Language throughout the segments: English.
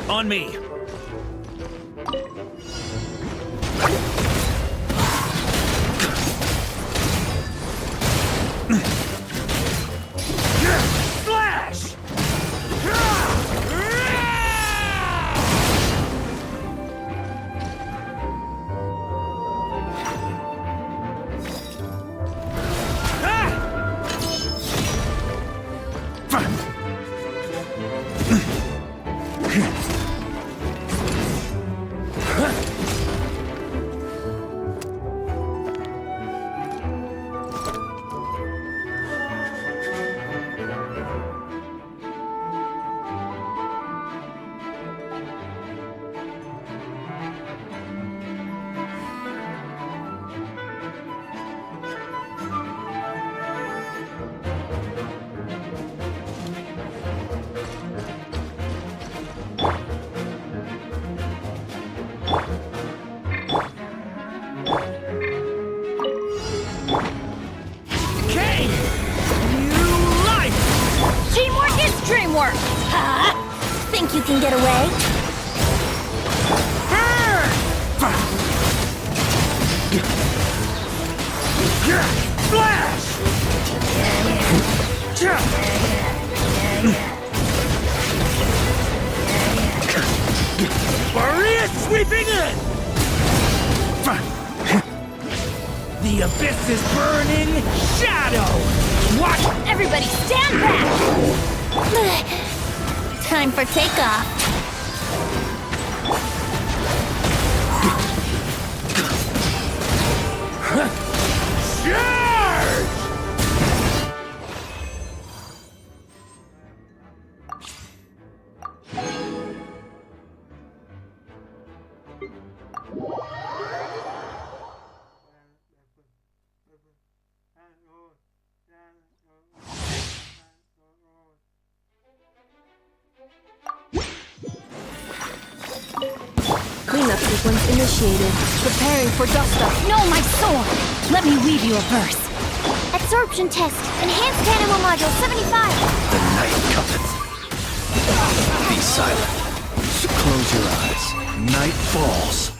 On me! Flash! Think you can get away? Flash! Maria sweeping in! The abyss is burning shadow! Watch! Everybody stand back! Time for takeoff. Charge! Cleanup sequence initiated. Preparing for dust-up. No, my sword! Let me weave you a verse. Absorption test. Enhanced animal module 75. The night cometh. Be silent. Close your eyes. Night falls.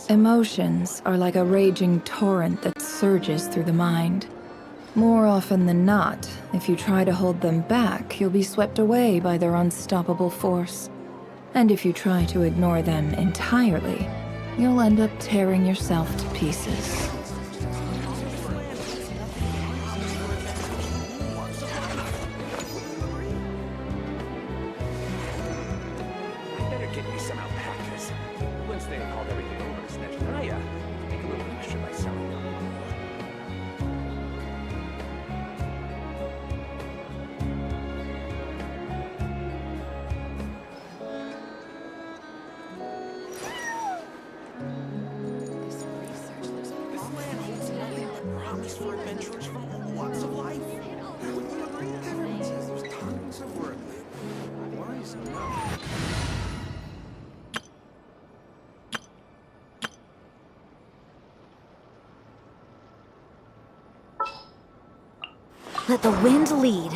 Emotions are like a raging torrent that surges through the mind. More often than not, if you try to hold them back, you'll be swept away by their unstoppable force. And if you try to ignore them entirely, you'll end up tearing yourself to pieces. Let the wind lead.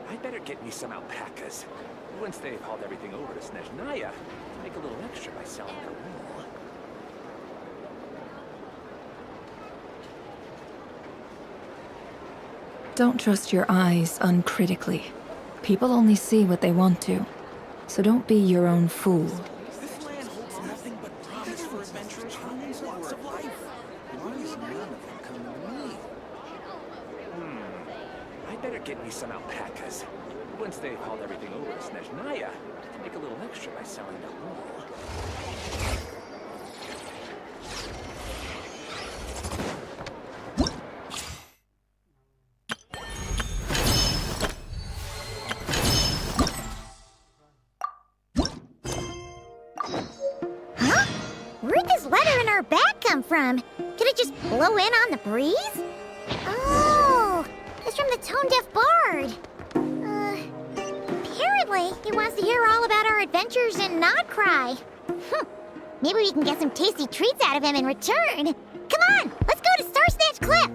I'd better get me some alpacas. Once they've hauled everything over to Snezhnaya, make a little extra by selling the wool. Don't trust your eyes uncritically. People only see what they want to. So don't be your own fool. This land holds nothing but promise for adventurers who need lots of life. Why is none of them coming to me? I'd better get me some alpacas. Once they've hauled everything over to Snezhnaya, make a little extra by selling the wool. Where'd this letter in our bag come from? Could it just blow in on the breeze? Oh, it's from the tone-deaf bard. Apparently, he wants to hear all about our adventures and not cry. Maybe we can get some tasty treats out of him in return. Come on, let's go to Star Snatch Cliff.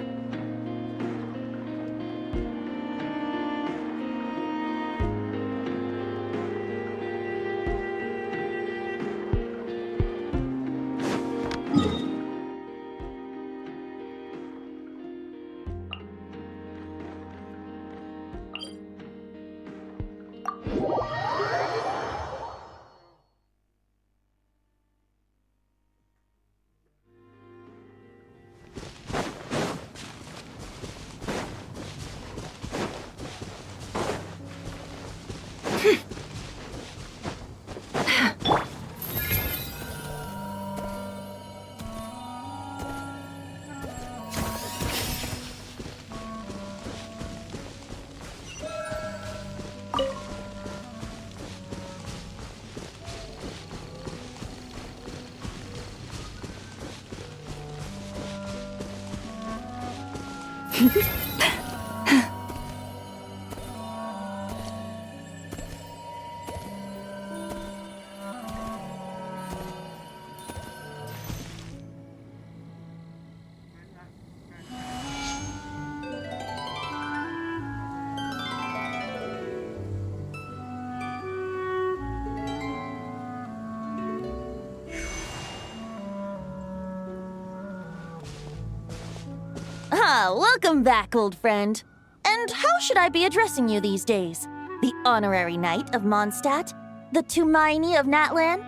welcome back, old friend. And how should I be addressing you these days? The honorary knight of Mondstadt? The Tumaini of Natlan?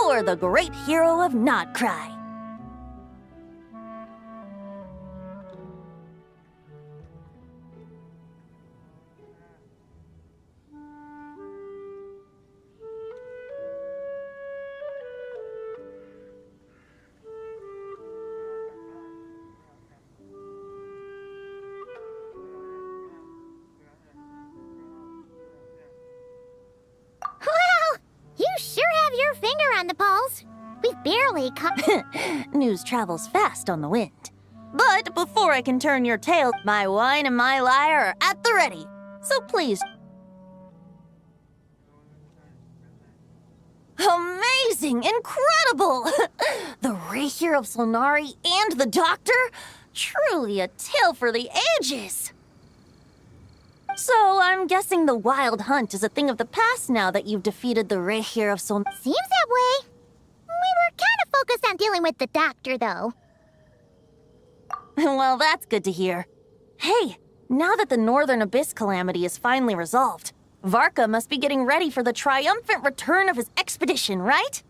Or the great hero of Nodcry? Well, you sure have your finger on the pulse. We've barely News travels fast on the wind. But before I can turn your tail, my wine and my lyre are at the ready. So please. Amazing! Incredible! The Rapier of Solnari and the Doctor? Truly a tale for the ages! So I'm guessing the wild hunt is a thing of the past now that you've defeated the Rapier of Solnari. Seems that way. We were kind of focused on dealing with the doctor, though. Well, that's good to hear. Hey, now that the Northern Abyss calamity is finally resolved, Varka must be getting ready for the triumphant return of his expedition, right?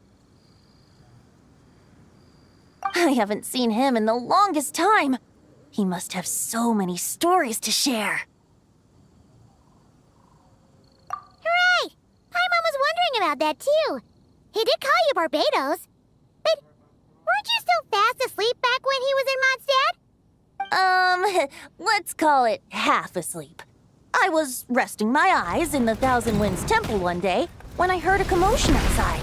I haven't seen him in the longest time. He must have so many stories to share. Hooray! Paimon was wondering about that, too. He did call you Barbados. But weren't you still fast asleep back when he was in Mondstadt? Let's call it half asleep. I was resting my eyes in the Thousand Winds Temple one day when I heard a commotion outside.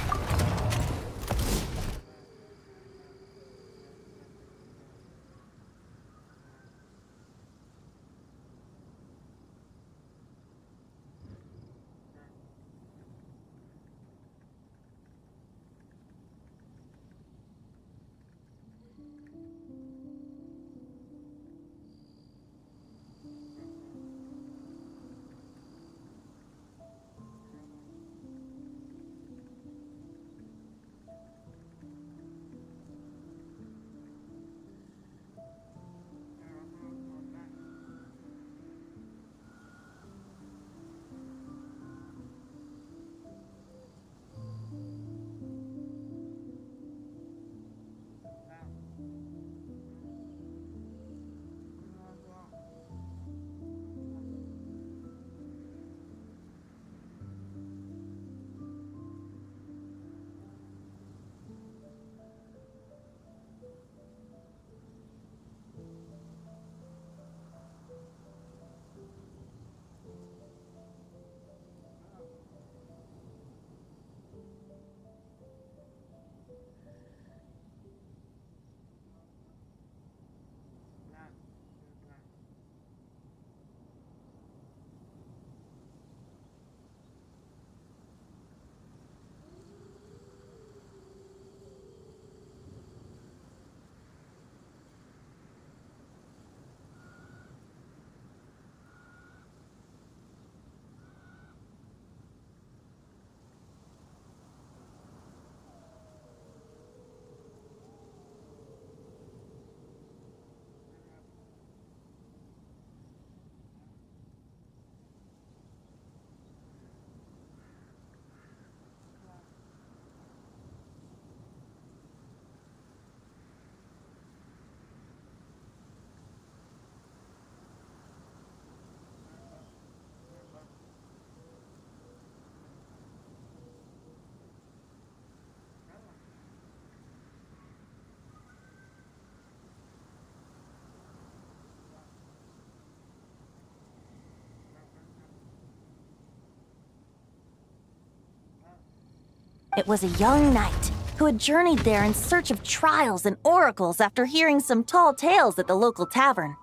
It was a young knight who had journeyed there in search of trials and oracles after hearing some tall tales at the local tavern.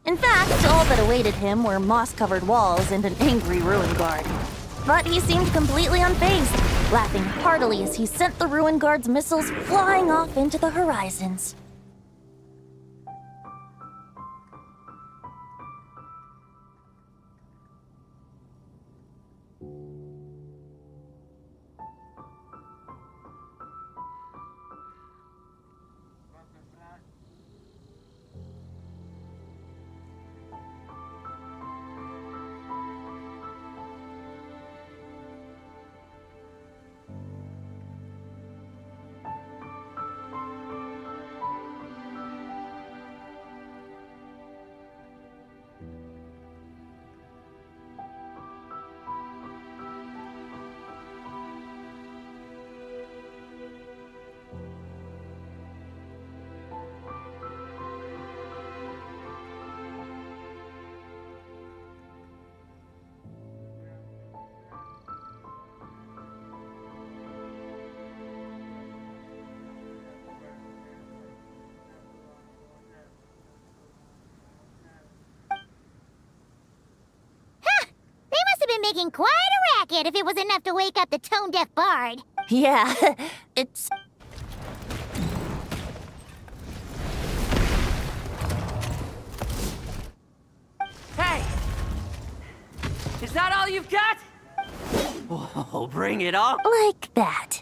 In fact, all that awaited him were moss-covered walls and an angry ruin guard. But he seemed completely unfazed, laughing heartily as he sent the ruin guard's missiles flying off into the horizons. making quite a racket if it was enough to wake up the tone-deaf bard. Yeah, it's... Hey! Is that all you've got? Oh, bring it on. like that.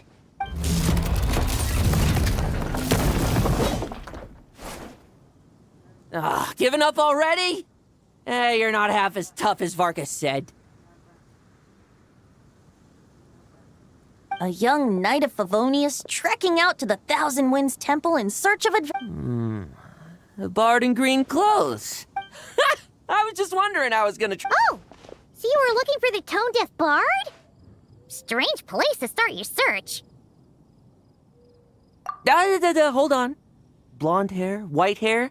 Giving up already? You're not half as tough as Varka said. A young knight of Favonius trekking out to the Thousand Winds Temple in search of adventure. A bard in green clothes. I was just wondering how I was gonna Oh! So you were looking for the tone-deaf bard? Strange place to start your search. Hold on. Blonde hair, white hair.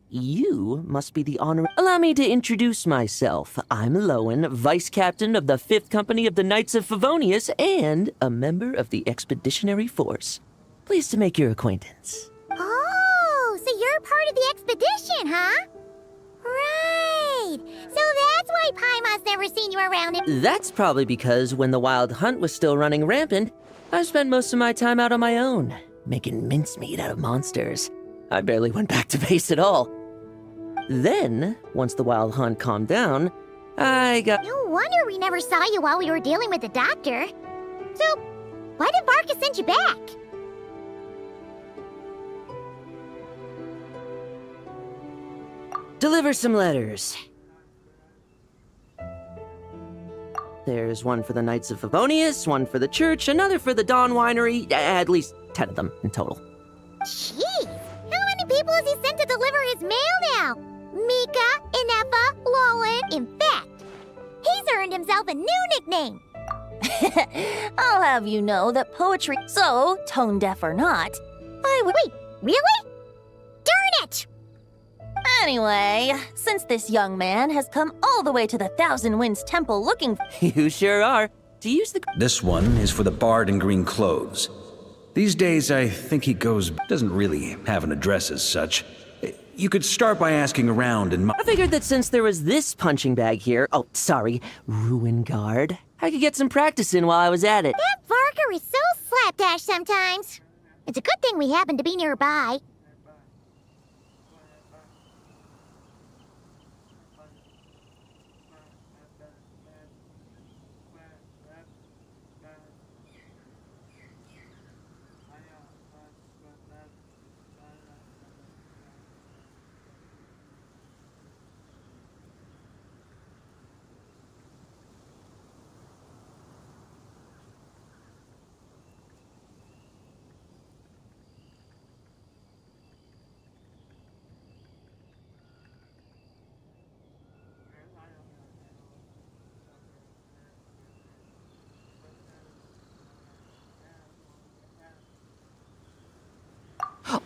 You must be the honor. Allow me to introduce myself. I'm Lowen, Vice Captain of the 5th Company of the Knights of Favonius and a member of the Expeditionary Force. Pleased to make your acquaintance. Oh, so you're part of the expedition, huh? Right. So that's why Paimon's never seen you around him. That's probably because when the Wild Hunt was still running rampant, I spent most of my time out on my own, making mincemeat out of monsters. I barely went back to base at all. Then, once the Wild Hunt calmed down, I got... No wonder we never saw you while we were dealing with the doctor. So, why did Varka send you back? Deliver some letters. There's one for the Knights of Favonius, one for the church, another for the Dawn Winery, at least 10 of them in total. Jeez, how many people has he sent to deliver his mail now? Mika, Inefa, Lowen. In fact, he's earned himself a new nickname. I'll have you know that poetry... So, tone deaf or not, I would... Wait, really? Darn it! Anyway, since this young man has come all the way to the Thousand Winds Temple looking... You sure are. To use the... This one is for the bard in green clothes. These days, I think he doesn't really have an address as such. You could start by asking around and... I figured that since there was this punching bag here... Oh, sorry, Ruin Guard. I could get some practice in while I was at it. That Varka is so slapdash sometimes. It's a good thing we happen to be nearby.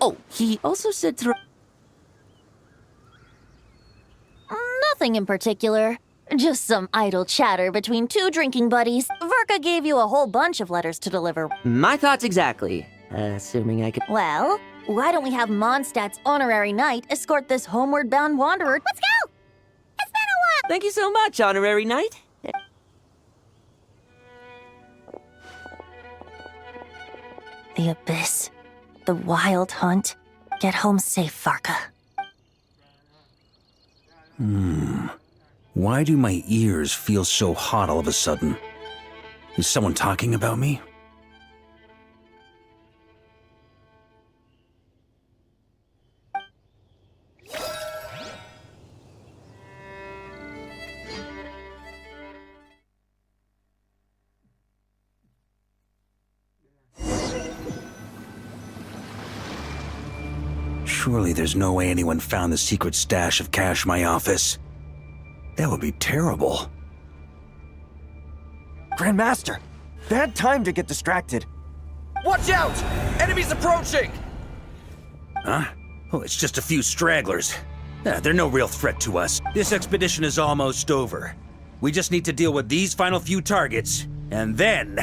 Oh, he also said to... Nothing in particular. Just some idle chatter between two drinking buddies. Varka gave you a whole bunch of letters to deliver. My thoughts exactly. Assuming I could... Well, why don't we have Mondstadt's honorary knight escort this homeward-bound wanderer? Let's go! It's been a while! Thank you so much, Honorary Knight. The Abyss. The Wild Hunt. Get home safe, Varka. Why do my ears feel so hot all of a sudden? Is someone talking about me? Surely there's no way anyone found the secret stash of cash in my office. That would be terrible. Grandmaster, bad time to get distracted. Watch out! Enemies approaching! Huh? Oh, it's just a few stragglers. They're no real threat to us. This expedition is almost over. We just need to deal with these final few targets, and then...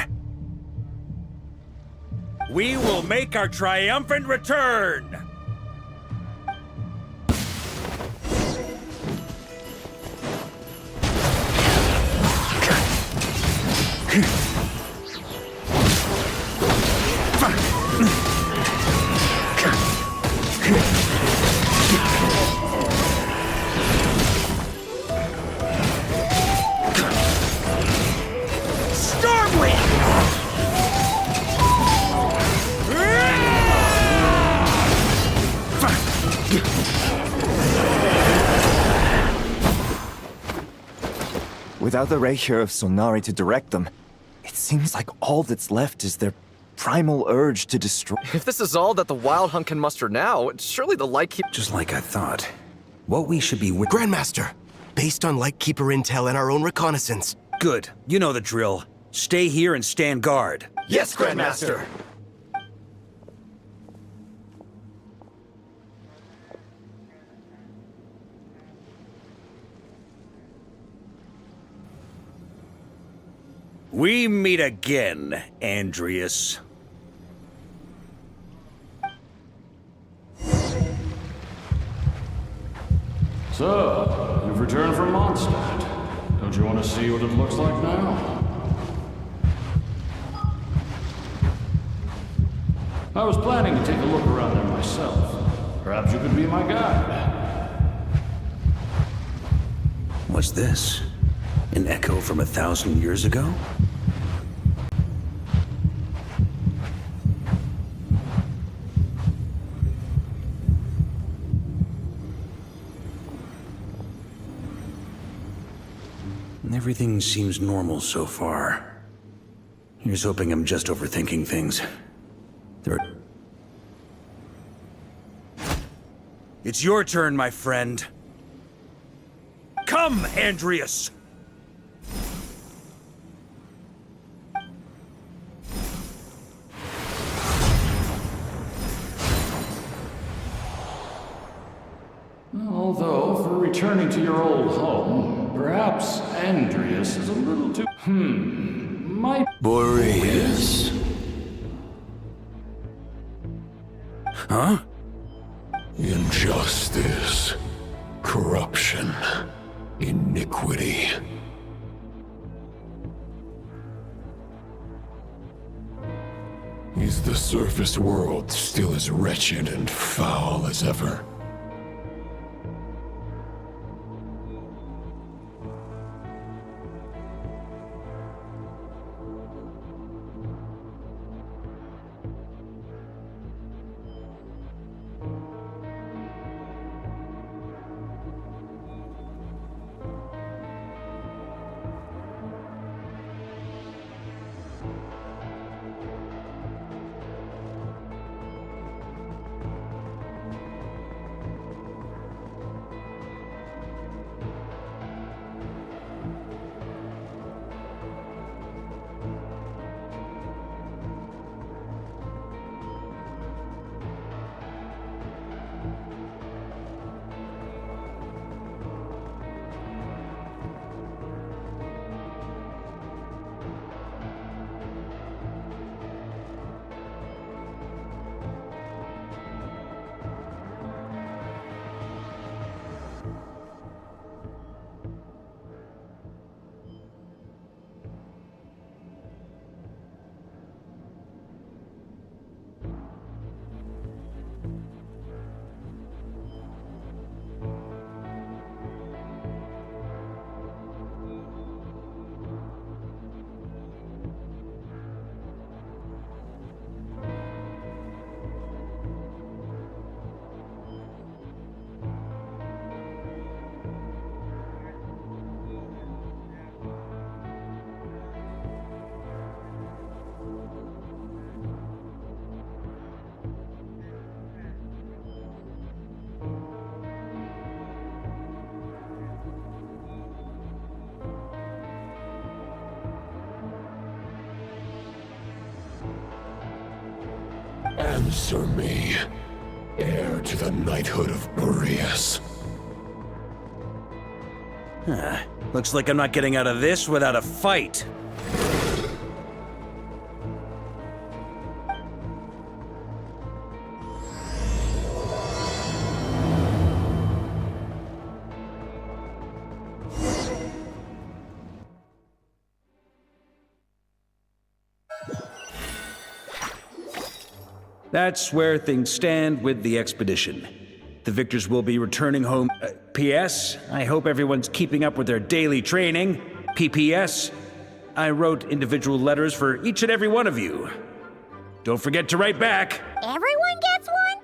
we will make our triumphant return! Without the Rapier of Sonari to direct them, it seems like all that's left is their primal urge to destroy. If this is all that the Wild Hunt can muster now, surely the Lightkeeper... Just like I thought. What we should be Grandmaster, based on Lightkeeper intel and our own reconnaissance. Good. You know the drill. Stay here and stand guard. Yes, Grandmaster! We meet again, Andreas. So, you've returned from Mondstadt. Don't you want to see what it looks like now? I was planning to take a look around there myself. Perhaps you could be my guide. What's this? An echo from 1,000 years ago? Everything seems normal so far. Here's hoping I'm just overthinking things. It's your turn, my friend. Come, Andreas! Although, for returning to your old home, perhaps Andreas is a little too... might... Boreas. Huh? Injustice. Corruption. Iniquity. Is the surface world still as wretched and foul as ever? Answer me, heir to the knighthood of Boreas. Looks like I'm not getting out of this without a fight. That's where things stand with the expedition. The victors will be returning home. P.S. I hope everyone's keeping up with their daily training. P.P.S. I wrote individual letters for each and every one of you. Don't forget to write back. Everyone gets one?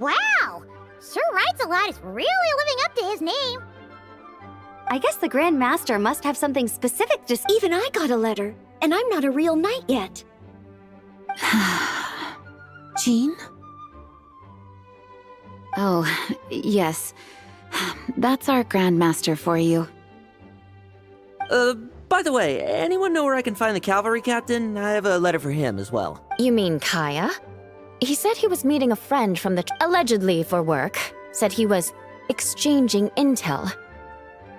Wow! Sir Writes-A-Lot is really living up to his name. I guess the Grand Master must have something specific to say. Even I got a letter, and I'm not a real knight yet. Jean? Oh, yes. That's our Grand Master for you. By the way, anyone know where I can find the cavalry captain? I have a letter for him as well. You mean Kaya? He said he was meeting a friend from the... allegedly for work. Said he was exchanging intel.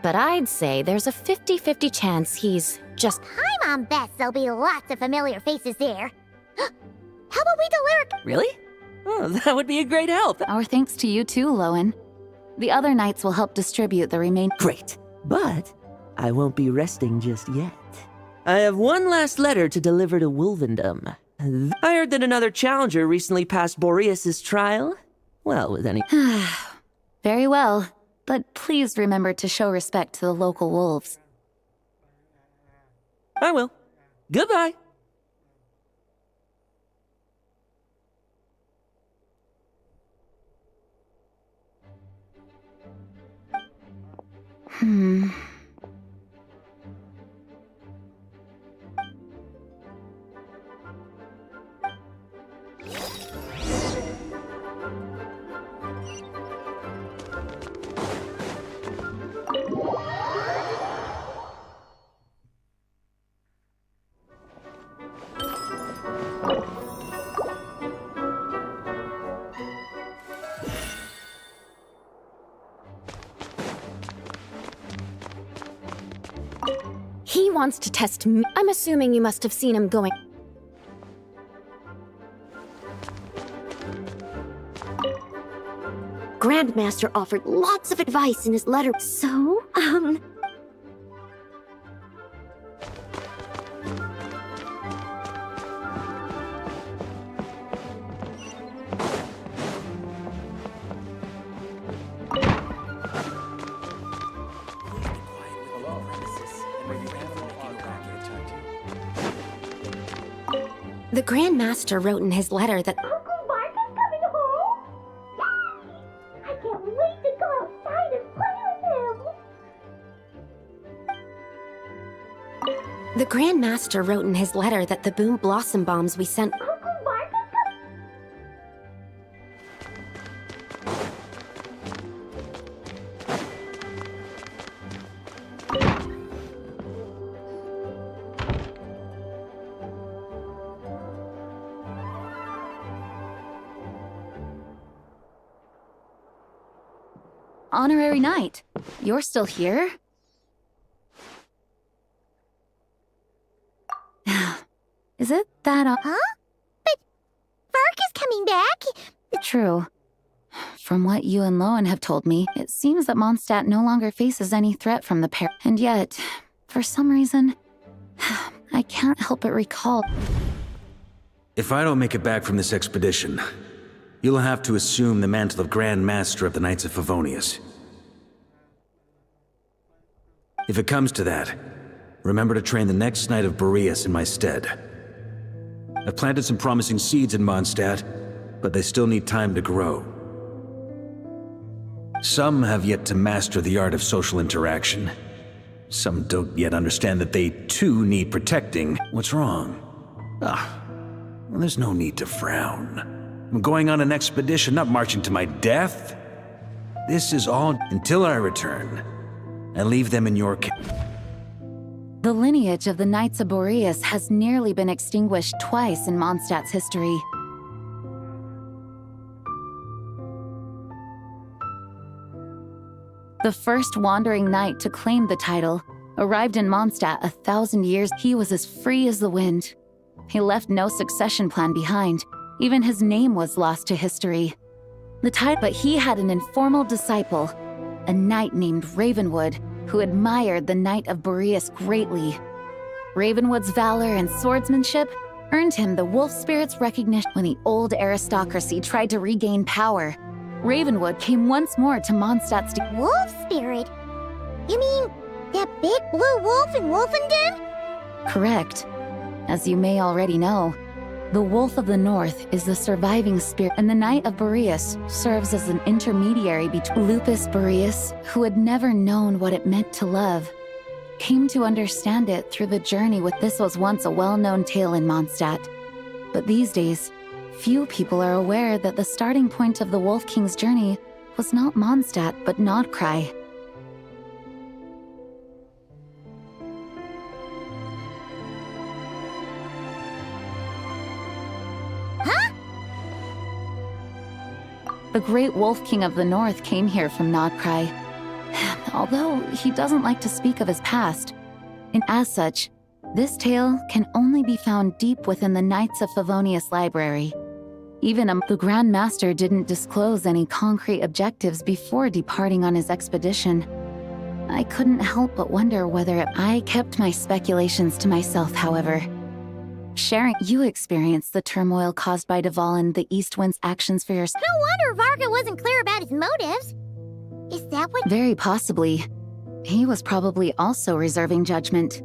But I'd say there's a 50-50 chance he's just... I'm on bets there'll be lots of familiar faces there. How about we deliver... Really? Oh, that would be a great help. Our thanks to you too, Lowen. The other knights will help distribute the remaining... Great. But I won't be resting just yet. I have one last letter to deliver to Wolvendom. I heard that another challenger recently passed Boreas' trial. Well, with any... Very well. But please remember to show respect to the local wolves. I will. Goodbye. He wants to test me. I'm assuming you must have seen him going... Grandmaster offered lots of advice in his letter. So, the Grandmaster wrote in his letter that... Uncle Mark is coming home? Yay! I can't wait to go outside and play with him! The Grandmaster wrote in his letter that the Boom Blossom Bombs we sent... Uncle Mark is coming... Honorary Knight, you're still here? Is it that... Huh? But... Vark is coming back! True. From what you and Lowen have told me, it seems that Mondstadt no longer faces any threat from the pair. And yet, for some reason, I can't help but recall... If I don't make it back from this expedition, you'll have to assume the mantle of Grand Master of the Knights of Favonius. If it comes to that, remember to train the next Knight of Boreas in my stead. I've planted some promising seeds in Mondstadt, but they still need time to grow. Some have yet to master the art of social interaction. Some don't yet understand that they too need protecting. What's wrong? Well, there's no need to frown. I'm going on an expedition, not marching to my death. This is all until I return. And leave them in your care. The lineage of the Knights of Boreas has nearly been extinguished twice in Mondstadt's history. The first wandering knight to claim the title arrived in Mondstadt 1,000 years. He was as free as the wind. He left no succession plan behind. Even his name was lost to history. But he had an informal disciple, a knight named Ravenwood, who admired the Knight of Boreas greatly. Ravenwood's valor and swordsmanship earned him the wolf spirit's recognition. When the old aristocracy tried to regain power, Ravenwood came once more to Mondstadt's Wolf spirit? You mean that big blue wolf in Wolfenden? Correct. As you may already know, the Wolf of the North is the surviving spirit, and the Knight of Boreas serves as an intermediary between. Lupus Boreas, who had never known what it meant to love, came to understand it through the journey with. This was once a well-known tale in Mondstadt, but these days, few people are aware that the starting point of the Wolf King's journey was not Mondstadt, but Nodcry. The great Wolf King of the North came here from Nodcry, although he doesn't like to speak of his past. And as such, this tale can only be found deep within the Knights of Favonius library. Even the Grand Master didn't disclose any concrete objectives before departing on his expedition. I couldn't help but wonder whether I kept my speculations to myself, however. Sharing, you experienced the turmoil caused by Dvalin, the Eastwind's actions for yourself. No wonder Varga wasn't clear about his motives. Is that what— Very possibly. He was probably also reserving judgment.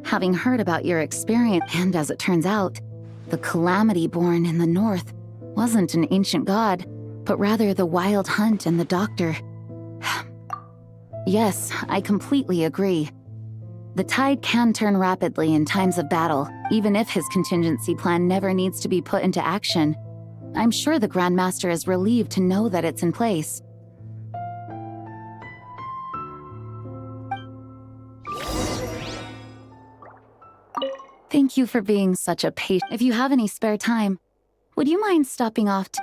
Having heard about your experience, and as it turns out, the calamity born in the north wasn't an ancient god, but rather the Wild Hunt and the Doctor. Yes, I completely agree. The tide can turn rapidly in times of battle, even if his contingency plan never needs to be put into action. I'm sure the Grand Master is relieved to know that it's in place. Thank you for being such a patient. If you have any spare time, would you mind stopping off to—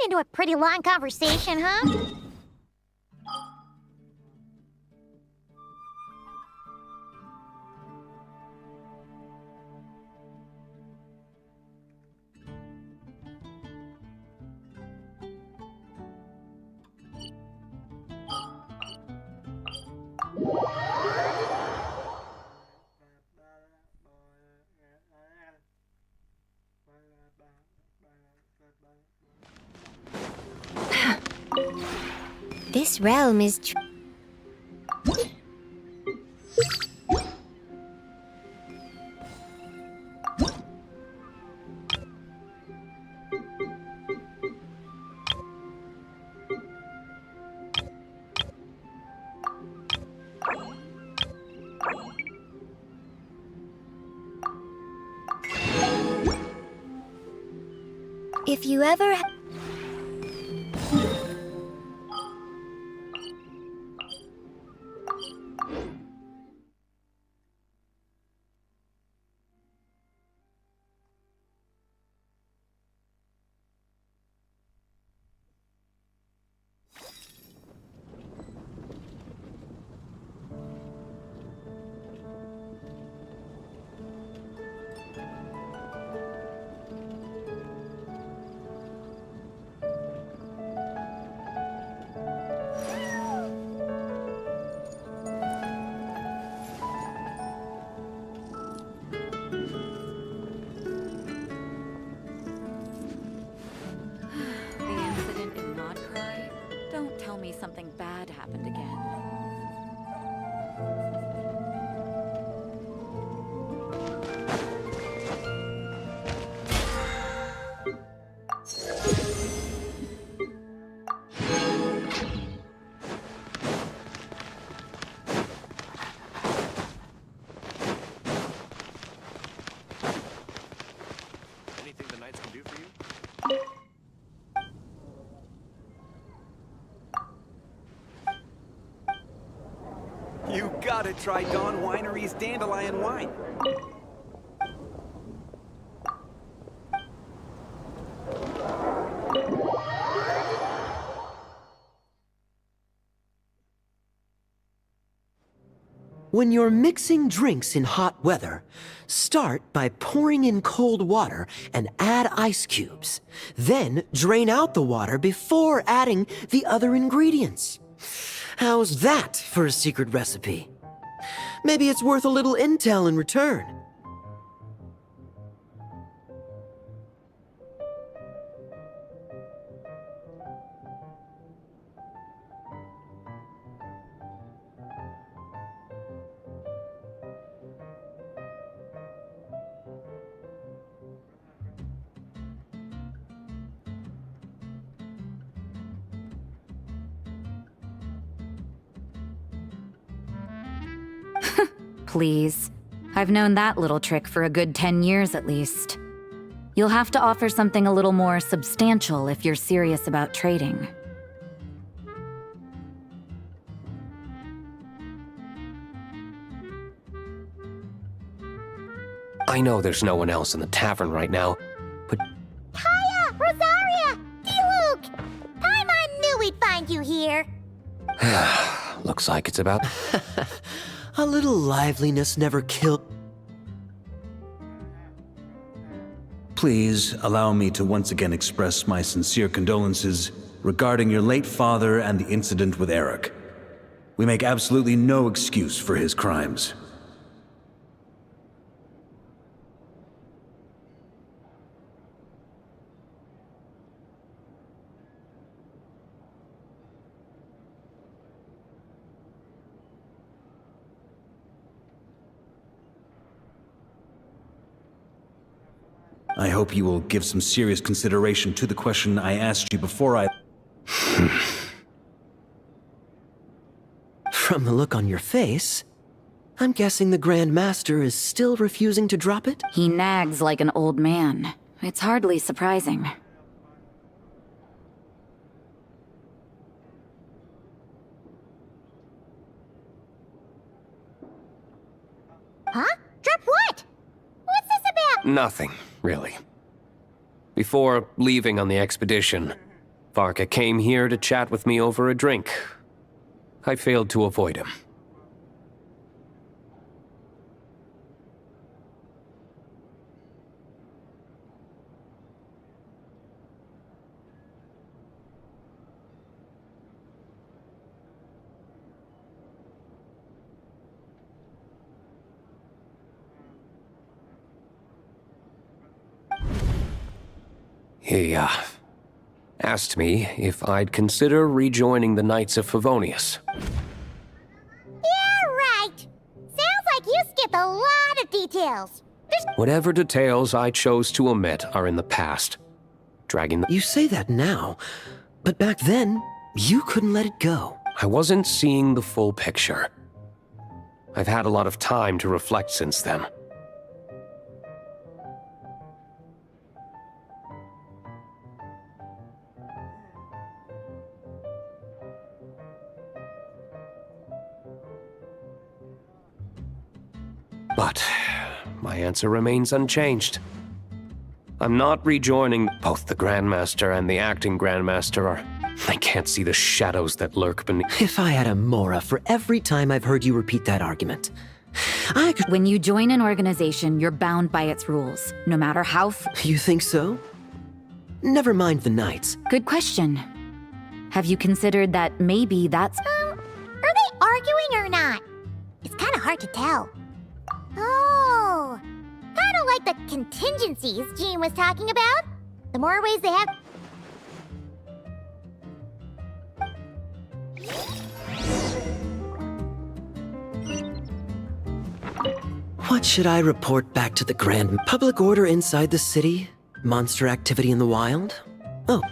Into a pretty long conversation, huh? This realm is if you ever me something bad happened again. Anything the Knights can do for you? You gotta try Dawn Winery's Dandelion Wine. When you're mixing drinks in hot weather, start by pouring in cold water and add ice cubes. Then drain out the water before adding the other ingredients. How's that for a secret recipe? Maybe it's worth a little intel in return. Please. I've known that little trick for a good 10 years at least. You'll have to offer something a little more substantial if you're serious about trading. I know there's no one else in the tavern right now, but... Hiya! Rosaria! D-Luke! I knew we'd find you here. Looks like it's about... A little liveliness never killed. Please allow me to once again express my sincere condolences regarding your late father and the incident with Eric. We make absolutely no excuse for his crimes. I hope you will give some serious consideration to the question I asked you before I... From the look on your face, I'm guessing the Grand Master is still refusing to drop it? He nags like an old man. It's hardly surprising. Huh? Drop what? What's this about? Nothing, really. Before leaving on the expedition, Varka came here to chat with me over a drink. I failed to avoid him. He, asked me if I'd consider rejoining the Knights of Favonius. Yeah, right. Sounds like you skipped a lot of details. Whatever details I chose to omit are in the past. Dragging the... You say that now, but back then, you couldn't let it go. I wasn't seeing the full picture. I've had a lot of time to reflect since then. But my answer remains unchanged. I'm not rejoining. Both the Grandmaster and the acting Grandmaster are... I can't see the shadows that lurk beneath... If I had a Mora for every time I've heard you repeat that argument, I could... When you join an organization, you're bound by its rules, no matter how... You think so? Never mind the Knights. Good question. Have you considered that maybe that's... Are they arguing or not? It's kind of hard to tell. Oh, kind of like the contingencies Jean was talking about. The more ways they have... What should I report back to the Grand? Public order inside the city? Monster activity in the wild? Oh.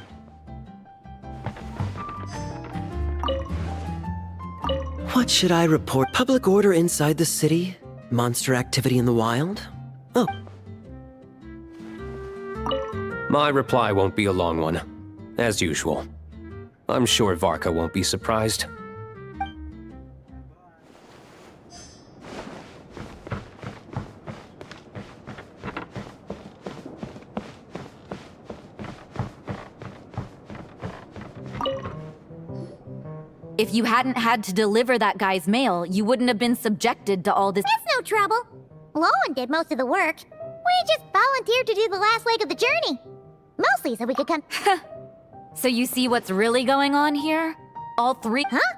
What should I report? Public order inside the city? Monster activity in the wild? Oh. My reply won't be a long one, as usual. I'm sure Varka won't be surprised. If you hadn't had to deliver that guy's mail, you wouldn't have been subjected to all this. That's no trouble. Lowen did most of the work. We just volunteered to do the last leg of the journey. Mostly so we could come. So you see what's really going on here? All three. Huh?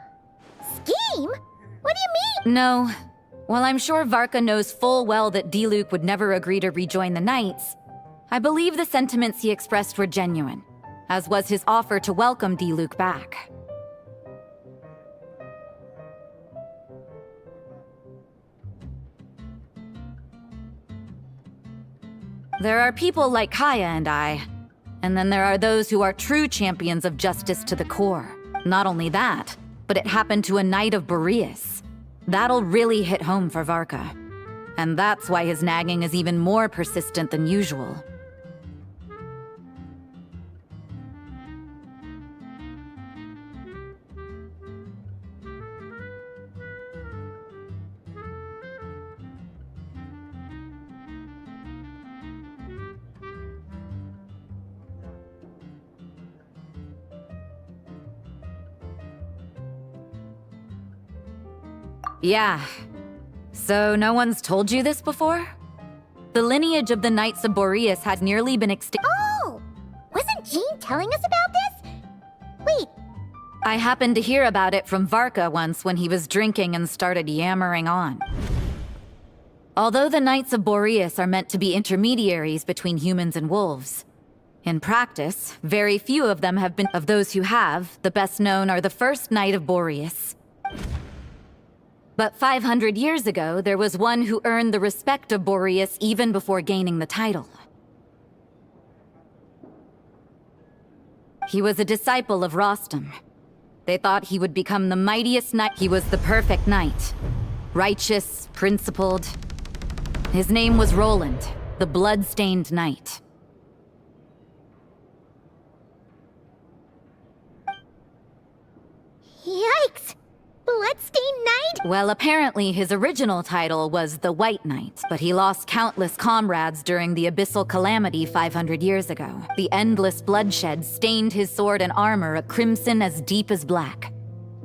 Scheme? What do you mean? No. While I'm sure Varka knows full well that Diluc would never agree to rejoin the Knights, I believe the sentiments he expressed were genuine, as was his offer to welcome Diluc back. There are people like Kaya and I, and then there are those who are true champions of justice to the core. Not only that, but it happened to a Knight of Boreas. That'll really hit home for Varka. And that's why his nagging is even more persistent than usual. Yeah. So no one's told you this before? The lineage of the Knights of Boreas had nearly been extinct. Oh! Wasn't Jean telling us about this? Wait. I happened to hear about it from Varka once when he was drinking and started yammering on. Although the Knights of Boreas are meant to be intermediaries between humans and wolves, in practice, very few of them have been. Of those who have, the best known are the first Knight of Boreas. But 500 years ago, there was one who earned the respect of Boreas even before gaining the title. He was a disciple of Rostam. They thought he would become the mightiest knight. He was the perfect knight. Righteous, principled. His name was Roland, the blood-stained knight. Yikes! Bloodstained Knight? Well, apparently his original title was the White Knight, but he lost countless comrades during the Abyssal Calamity 500 years ago. The endless bloodshed stained his sword and armor a crimson as deep as black,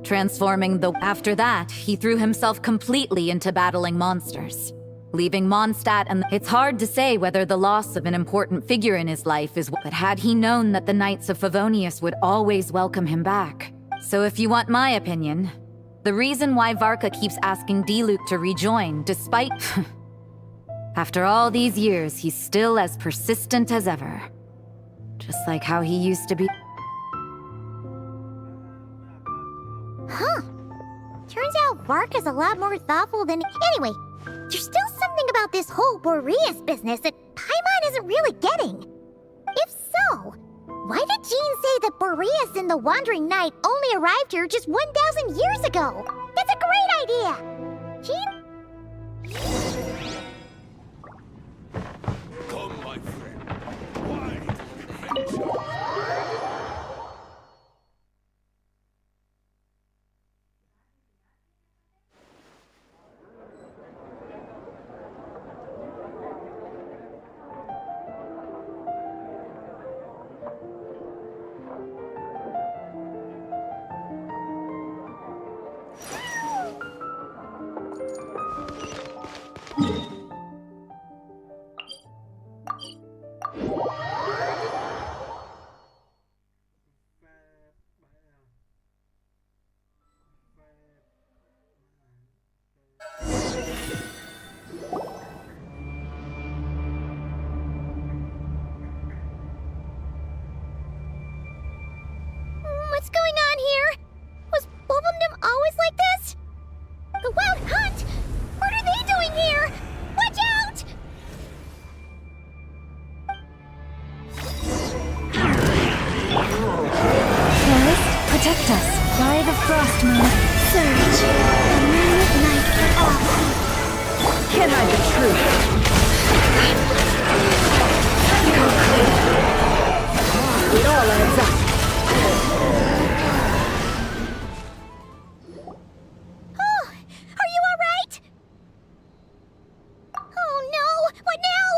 transforming the... After that, he threw himself completely into battling monsters, leaving Mondstadt and... It's hard to say whether the loss of an important figure in his life is... But had he known that the Knights of Favonius would always welcome him back. So if you want my opinion... The reason why Varka keeps asking Diluc to rejoin, despite... After all these years, he's still as persistent as ever. Just like how he used to be. Huh. Turns out Varka's a lot more thoughtful than... Anyway, there's still something about this whole Boreas business that Paimon isn't really getting. If so... Why did Jean say that Boreas and the Wandering Knight only arrived here just 1,000 years ago? That's a great idea! Jean? Come, my friend. Why? Protect us by the frost moon. Surge. The moon at night for all. Can't hide the truth. It all adds up. Oh, are you all right? Oh no! What now?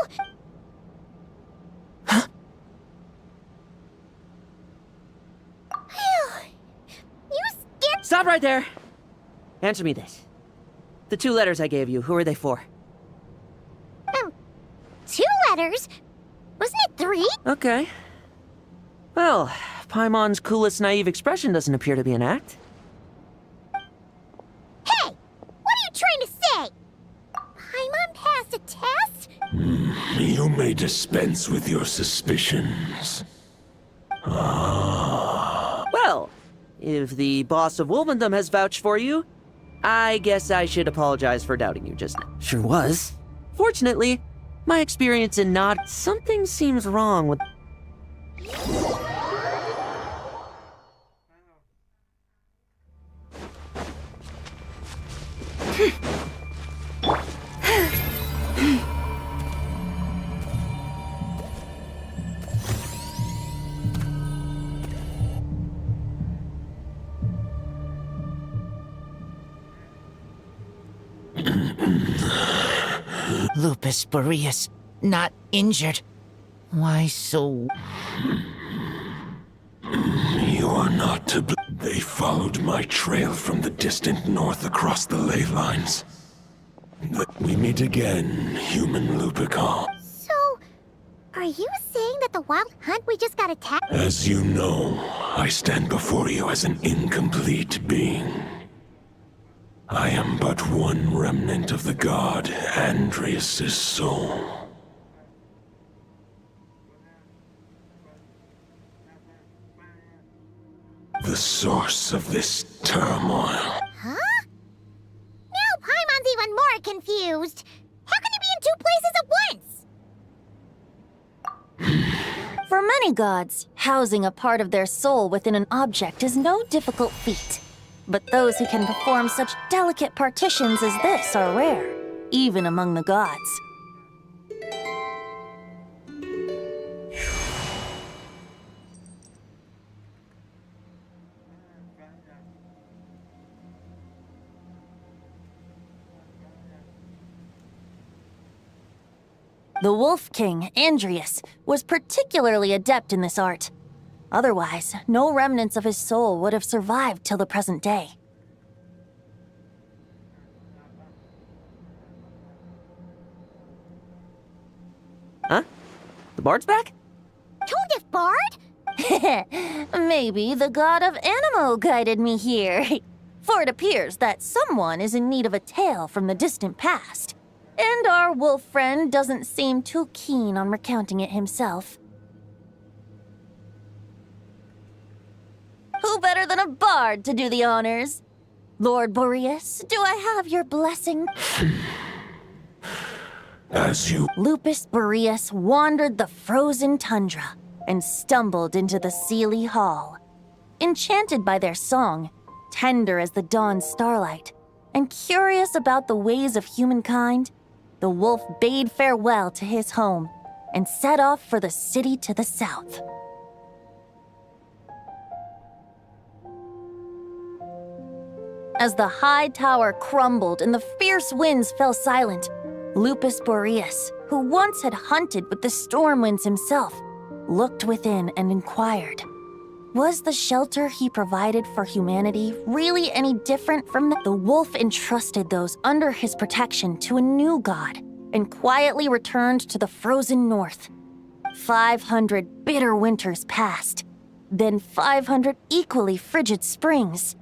You scared. Stop right there! Answer me this. The 2 letters I gave you, who are they for? 2 letters? Wasn't it 3? Okay. Well, Paimon's coolest naive expression doesn't appear to be an act. Hey! What are you trying to say? Paimon passed a test? You may dispense with your suspicions. Well, if the boss of Wolvendom has vouched for you, I guess I should apologize for doubting you just now. Sure was. Fortunately, my experience in Nod, something seems wrong with... Lupus Boreas, not injured. Why so... You are not to blame. They followed my trail from the distant north across the ley lines. We meet again, human Lupical. So, are you saying that the wild hunt we just got attacked? As you know, I stand before you as an incomplete being. I am but one remnant of the god Andreas' soul. The source of this turmoil. Huh? Now Paimon's even more confused. How can you be in 2 places at once? For many gods, housing a part of their soul within an object is no difficult feat. But those who can perform such delicate partitions as this are rare, even among the gods. The Wolf King, Andreas, was particularly adept in this art. Otherwise, no remnants of his soul would have survived till the present day. Huh? The bard's back? Told Bard? Maybe the god of Animo guided me here. For it appears that someone is in need of a tale from the distant past. And our wolf friend doesn't seem too keen on recounting it himself. Who better than a bard to do the honors? Lord Boreas, do I have your blessing? As you... Lupus Boreas wandered the frozen tundra and stumbled into the Sealy Hall. Enchanted by their song, tender as the dawn starlight, and curious about the ways of humankind, the wolf bade farewell to his home and set off for the city to the south. As the high tower crumbled and the fierce winds fell silent, Lupus Boreas, who once had hunted with the storm winds himself, looked within and inquired, was the shelter he provided for humanity really any different from the wolf entrusted those under his protection to a new god and quietly returned to the frozen north. 500 bitter winters passed, then 500 equally frigid springs.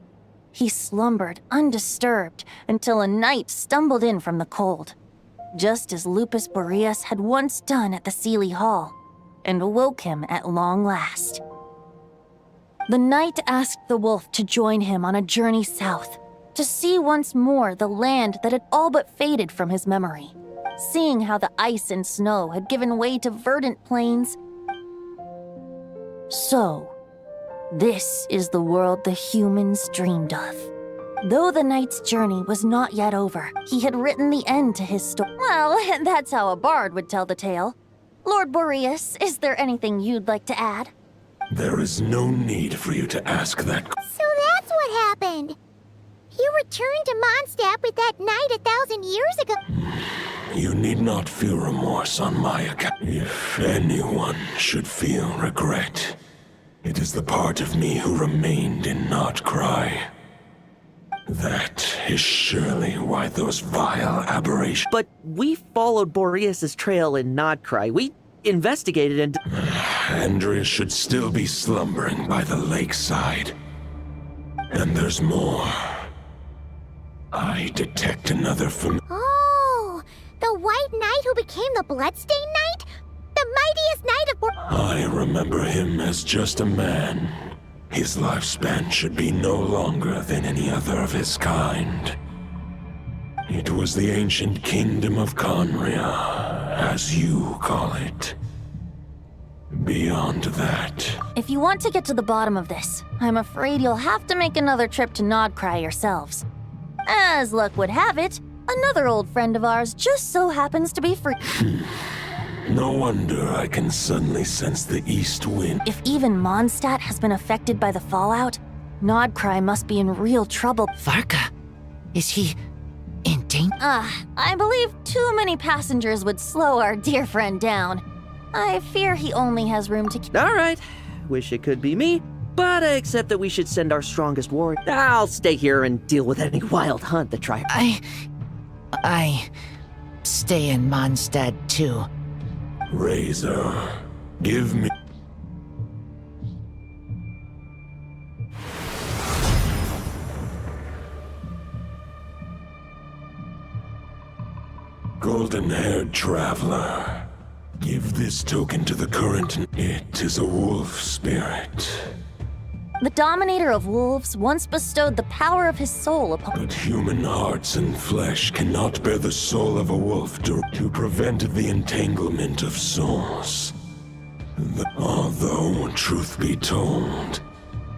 He slumbered undisturbed until a night stumbled in from the cold, just as Lupus Boreas had once done at the Sealy Hall, and awoke him at long last. The night asked the wolf to join him on a journey south, to see once more the land that had all but faded from his memory, seeing how the ice and snow had given way to verdant plains. So, This is the world the humans dreamed of. Though the knight's journey was not yet over, he had written the end to his story. Well, that's how a bard would tell the tale. Lord Boreas, is there anything you'd like to add? There is no need for you to ask that. So that's what happened. You returned to Mondstadt with that knight 1,000 years ago. You need not feel remorse on my account. If anyone should feel regret, it is the part of me who remained in Notcry. That is surely why those vile aberrations. But we followed Boreas' trail in Notcry. We investigated and... Andreas should still be slumbering by the lakeside. And there's more. I detect another Oh, the White Knight who became the Bloodstained Knight? The mightiest knight of... I remember him as just a man. His lifespan should be no longer than any other of his kind. It was the ancient kingdom of Conria, as you call it. Beyond that... If you want to get to the bottom of this, I'm afraid you'll have to make another trip to Nodcry yourselves. As luck would have it, another old friend of ours just so happens to be free. No wonder I can suddenly sense the east wind. If even Mondstadt has been affected by the fallout, Nodcry must be in real trouble. Varka? Is he in danger? I believe too many passengers would slow our dear friend down. I fear he only has room to... All right. Wish it could be me, but I accept that we should send our strongest warrior. I'll stay here and deal with any wild hunt that try... I stay in Mondstadt too. Razor, give me... Golden-haired traveler. Give this token to the current. It is a wolf spirit. The Dominator of Wolves once bestowed the power of his soul upon... But human hearts and flesh cannot bear the soul of a wolf to prevent the entanglement of souls. Although, truth be told,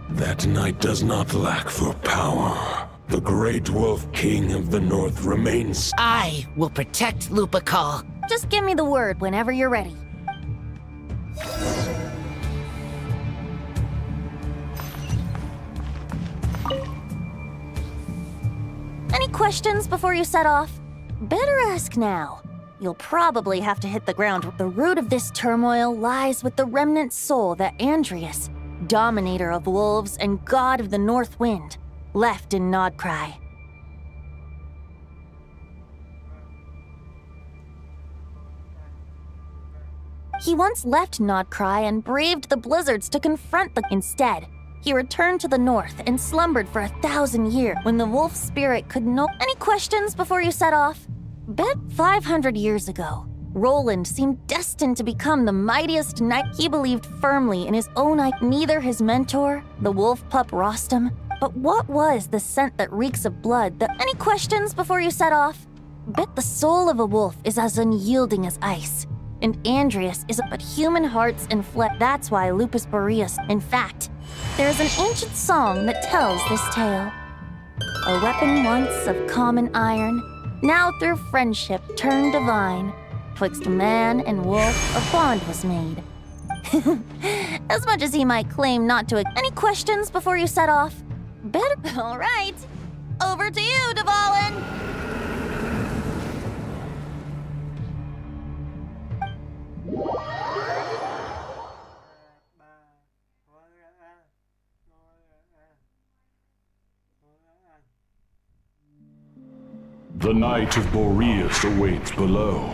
that knight does not lack for power. The great wolf king of the north remains... I will protect Lupacol. Just give me the word whenever you're ready. Any questions before you set off? Better ask now. You'll probably have to hit the ground. The root of this turmoil lies with the remnant soul that Andreas, Dominator of Wolves and God of the North Wind, left in Nodcry. He once left Nodcry and braved the blizzards to confront them. Instead, he returned to the north and slumbered for 1,000 years when the wolf spirit could no... Any questions before you set off? Bet 500 years ago, Roland seemed destined to become the mightiest knight. He believed firmly in his own neither his mentor, the wolf pup Rostam, but what was the scent that reeks of blood that... Any questions before you set off? Bet the soul of a wolf is as unyielding as ice. And Andreas is but human hearts and flesh. That's why Lupus Boreas. In fact, there is an ancient song that tells this tale. A weapon once of common iron, now through friendship turned divine. Twixt man and wolf a bond was made. As much as he might claim not to... Any questions before you set off? Better... All right. Over to you, Dvalin! The Knight of Boreas awaits below.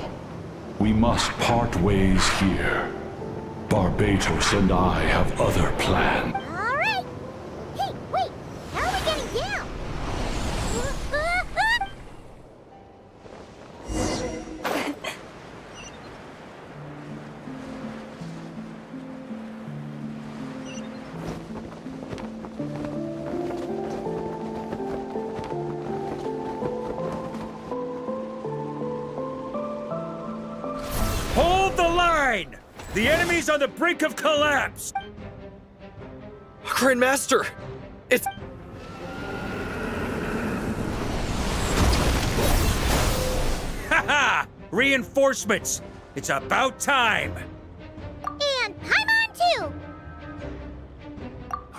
We must part ways here. Barbatos and I have other plans. All right. Hey, wait. How are we getting down? Hold the line! The enemy's on the brink of collapse! Grandmaster! It's... Haha! Reinforcements! It's about time! And Paimon too!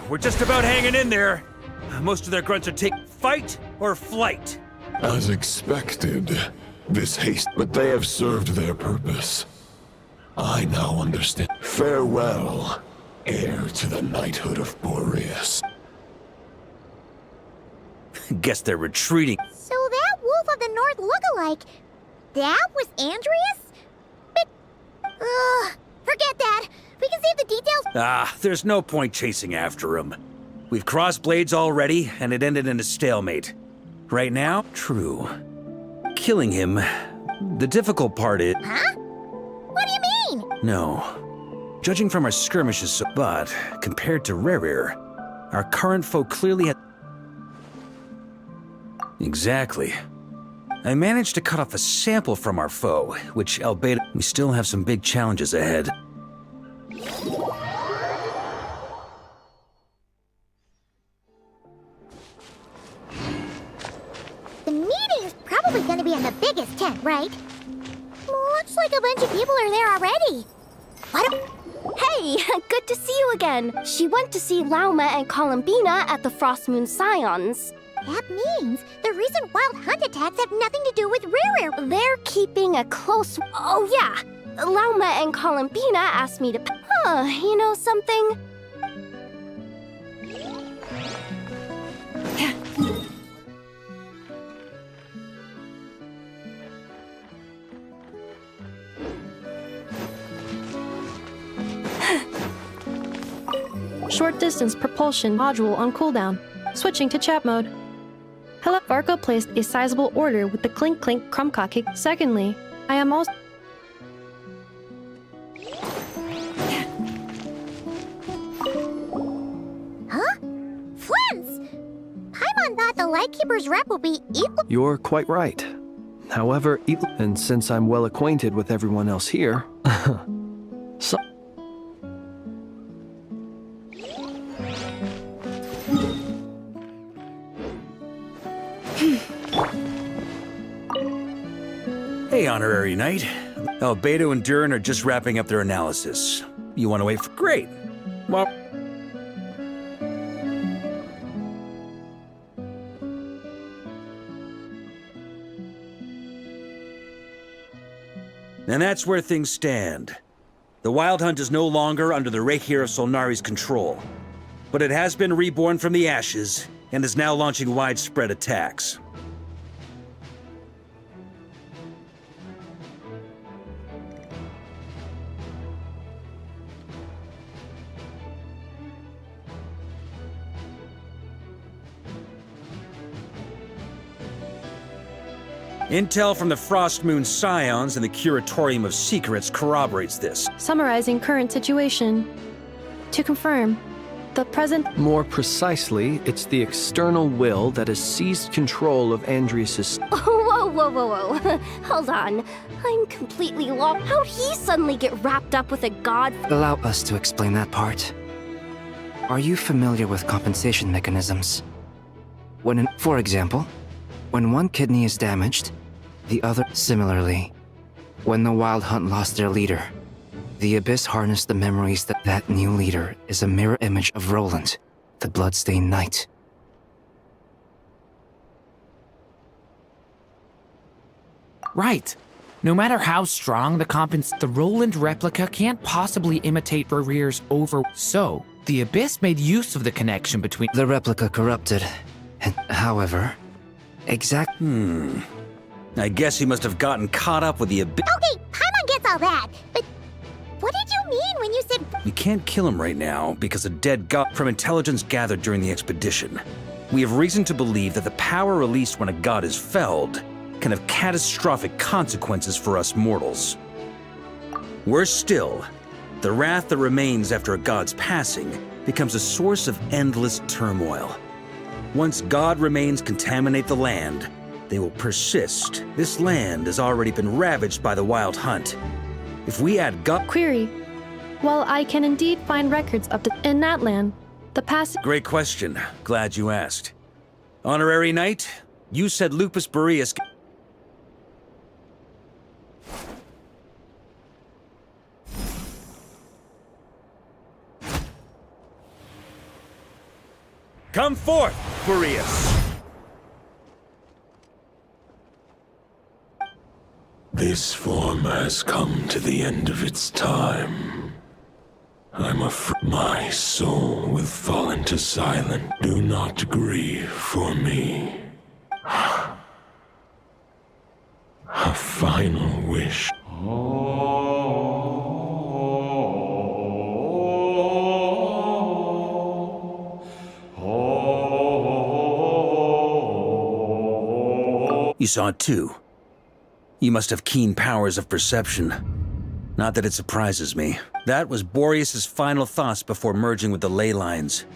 We're just about hanging in there. Most of their grunts are fight or flight. As expected, this haste, but they have served their purpose. I now understand. Farewell, heir to the knighthood of Boreas. Guess they're retreating. So that Wolf of the North lookalike, that was Andreas? But, forget that. We can save the details. There's no point chasing after him. We've crossed blades already, and it ended in a stalemate. Right now, true. Killing him, the difficult part is... Huh? What do you mean? No. Judging from our skirmishes, but compared to Rerir, our current foe clearly had... Exactly. I managed to cut off a sample from our foe, which, albeit, we still have some big challenges ahead. The meeting's probably gonna be in the biggest tent, right? Looks like a bunch of people are there already. Hey, good to see you again. She went to see Lauma and Columbina at the Frost Moon Scions. That means the recent wild hunt attacks have nothing to do with Rerir. They're keeping a close... Oh, yeah. Lauma and Columbina asked me to... you know something? Short distance propulsion module on cooldown. Switching to chat mode. Hello, Varco placed a sizable order with the Clink Clink Crumcock. Secondly, I am also... Huh? Flint's! Paimon thought the Lightkeeper's rep will be equal... You're quite right. However, and since I'm well acquainted with everyone else here... so... Hey, Honorary Knight. Albedo and Durin are just wrapping up their analysis. You want to wait for... Great! Well... And that's where things stand. The Wild Hunt is no longer under the Reikir of Solnari's control, but it has been reborn from the ashes and is now launching widespread attacks. Intel from the Frost Moon Scions and the Curatorium of Secrets corroborates this. Summarizing current situation. To confirm, the present... More precisely, it's the external will that has seized control of Andreas'... Whoa. Hold on. I'm completely lost. How'd he suddenly get wrapped up with a god? Allow us to explain that part. Are you familiar with compensation mechanisms? For example, when one kidney is damaged, the other... Similarly, when the Wild Hunt lost their leader, the Abyss harnessed the memories that new leader is a mirror image of Roland, the Bloodstained Knight. Right. No matter how strong the Roland replica can't possibly imitate Rerir's So, the Abyss made use of the connection between... The replica corrupted, and however... I guess he must have gotten caught up with the Abyss. Okay, Paimon gets all that, but what did you mean when you said... We can't kill him right now because a dead god from intelligence gathered during the expedition. We have reason to believe that the power released when a god is felled can have catastrophic consequences for us mortals. Worse still, the wrath that remains after a god's passing becomes a source of endless turmoil. Once god remains contaminate the land, they will persist. This land has already been ravaged by the Wild Hunt. If we add god... Query. While I can indeed find records in that land, The past. Great question. Glad you asked. Honorary Knight, you said Lupus Boreas. Come forth, Boreas! This form has come to the end of its time. I'm afraid my soul will fall into silence. Do not grieve for me. A final wish. You saw it too. You must have keen powers of perception. Not that it surprises me. That was Boreas' final thoughts before merging with the ley lines.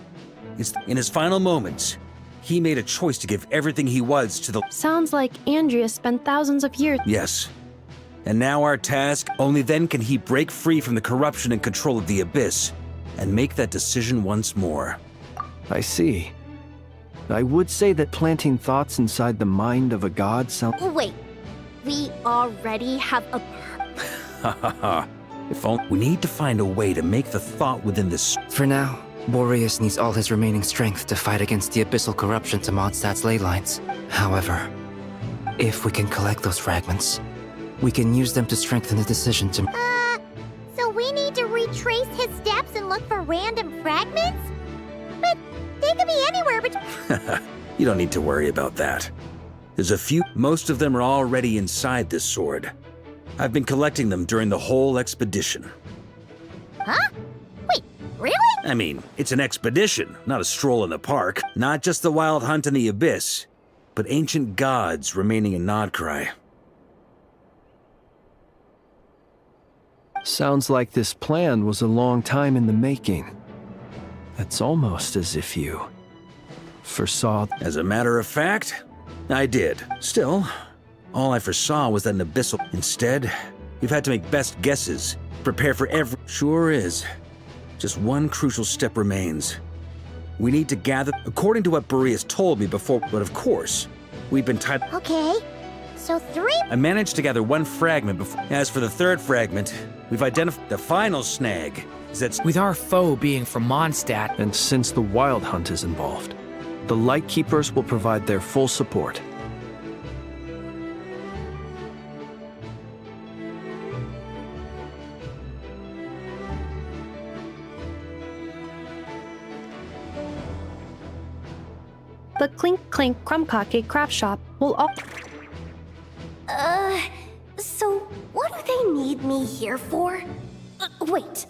In his final moments, he made a choice to give everything he was to the— Sounds like Andrea spent thousands of years. Yes. And now our task, only then can he break free from the corruption and control of the Abyss, and make that decision once more. I see. I would say that planting thoughts inside the mind of a god sounds— Wait, we already have a Ha ha ha. If only— We need to find a way to make the thought within this— For now, Boreas needs all his remaining strength to fight against the abyssal corruption to Mondstadt's ley lines. However, if we can collect those fragments, we can use them to strengthen the decision to— So we need to retrace his steps and look for random fragments? But they could be anywhere but— You don't need to worry about that. There's a few— Most of them are already inside this sword. I've been collecting them during the whole expedition. Huh? Wait, really? I mean, it's an expedition, not a stroll in the park. Not just the wild hunt in the Abyss, but ancient gods remaining in Nodcry. Sounds like this plan was a long time in the making. It's almost as if you foresaw— As a matter of fact, I did. Still, all I foresaw was that an abyssal— Instead, we've had to make best guesses, prepare for every— Sure is. Just one crucial step remains. We need to gather— According to what Boreas told me before, but of course, we've been tied— Okay, so 3— I managed to gather one fragment before— As for the third fragment, we've identified— The final snag is that— With our foe being from Mondstadt, And since the Wild Hunt is involved, the Lightkeepers will provide their full support. The Clink Clink Crumb-Cake Craft Shop will all— So what do they need me here for? Wait,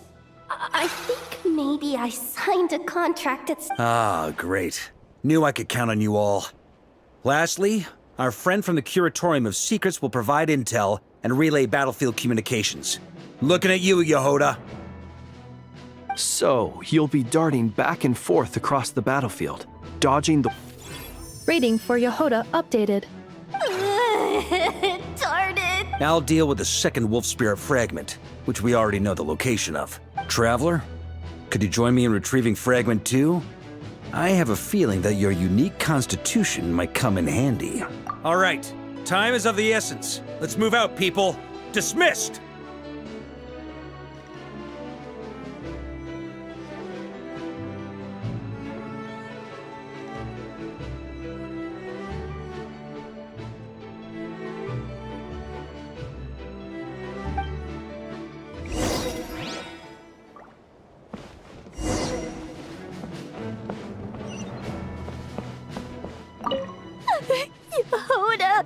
I think maybe I signed a contract at— Ah, great. Knew I could count on you all. Lastly, our friend from the Curatorium of Secrets will provide intel and relay battlefield communications. Looking at you, Yehoda. So, you'll be darting back and forth across the battlefield, dodging the— Rating for Yehoda updated. Darn it! I'll deal with the second Wolf Spirit fragment, which we already know the location of. Traveler, could you join me in retrieving Fragment 2? I have a feeling that your unique constitution might come in handy. All right, time is of the essence. Let's move out, people. Dismissed! Yehoda!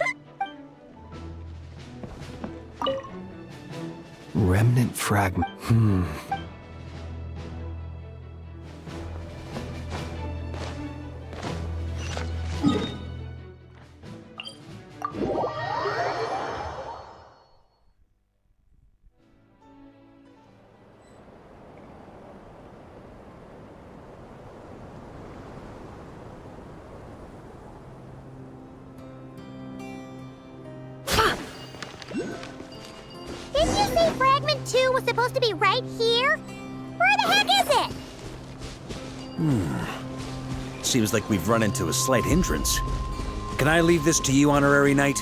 Remnant fragment. Didn't you say Fragment 2 was supposed to be right here? Where the heck is it? Seems like we've run into a slight hindrance. Can I leave this to you, Honorary Knight?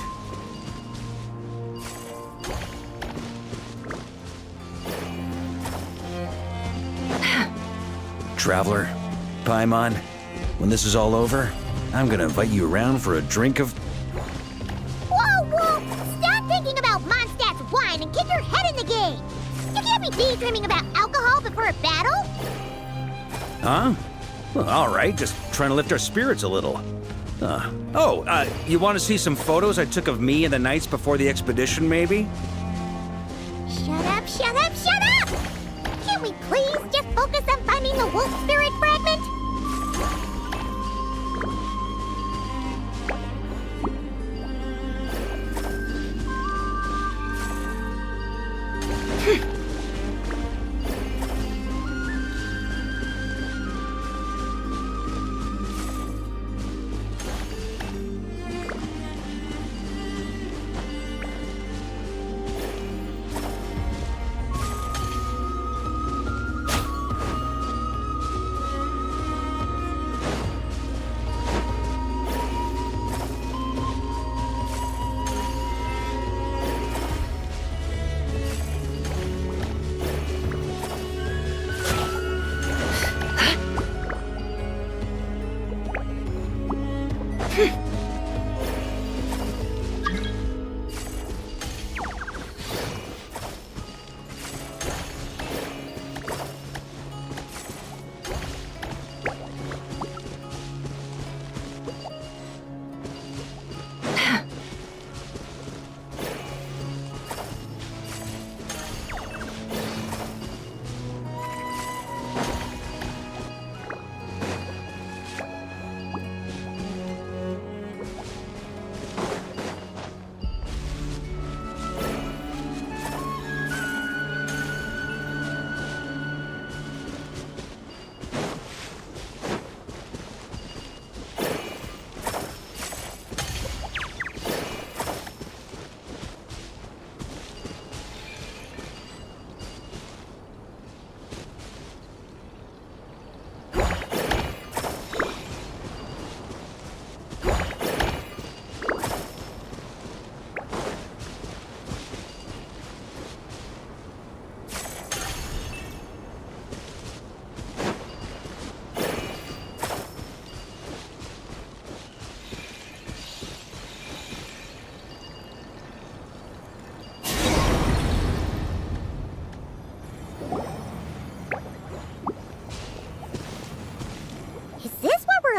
Traveler, Paimon, when this is all over, I'm gonna invite you around for a drink of... Whoa, whoa! Stop thinking about Mondstadt's wine and get your head in the game! You can't be daydreaming about alcohol before a battle! Huh? Well, all right, just trying to lift our spirits a little. You want to see some photos I took of me and the knights before the expedition, maybe? Shut up, shut up, shut up! Can't we please just focus on finding the wolf spirit fragment?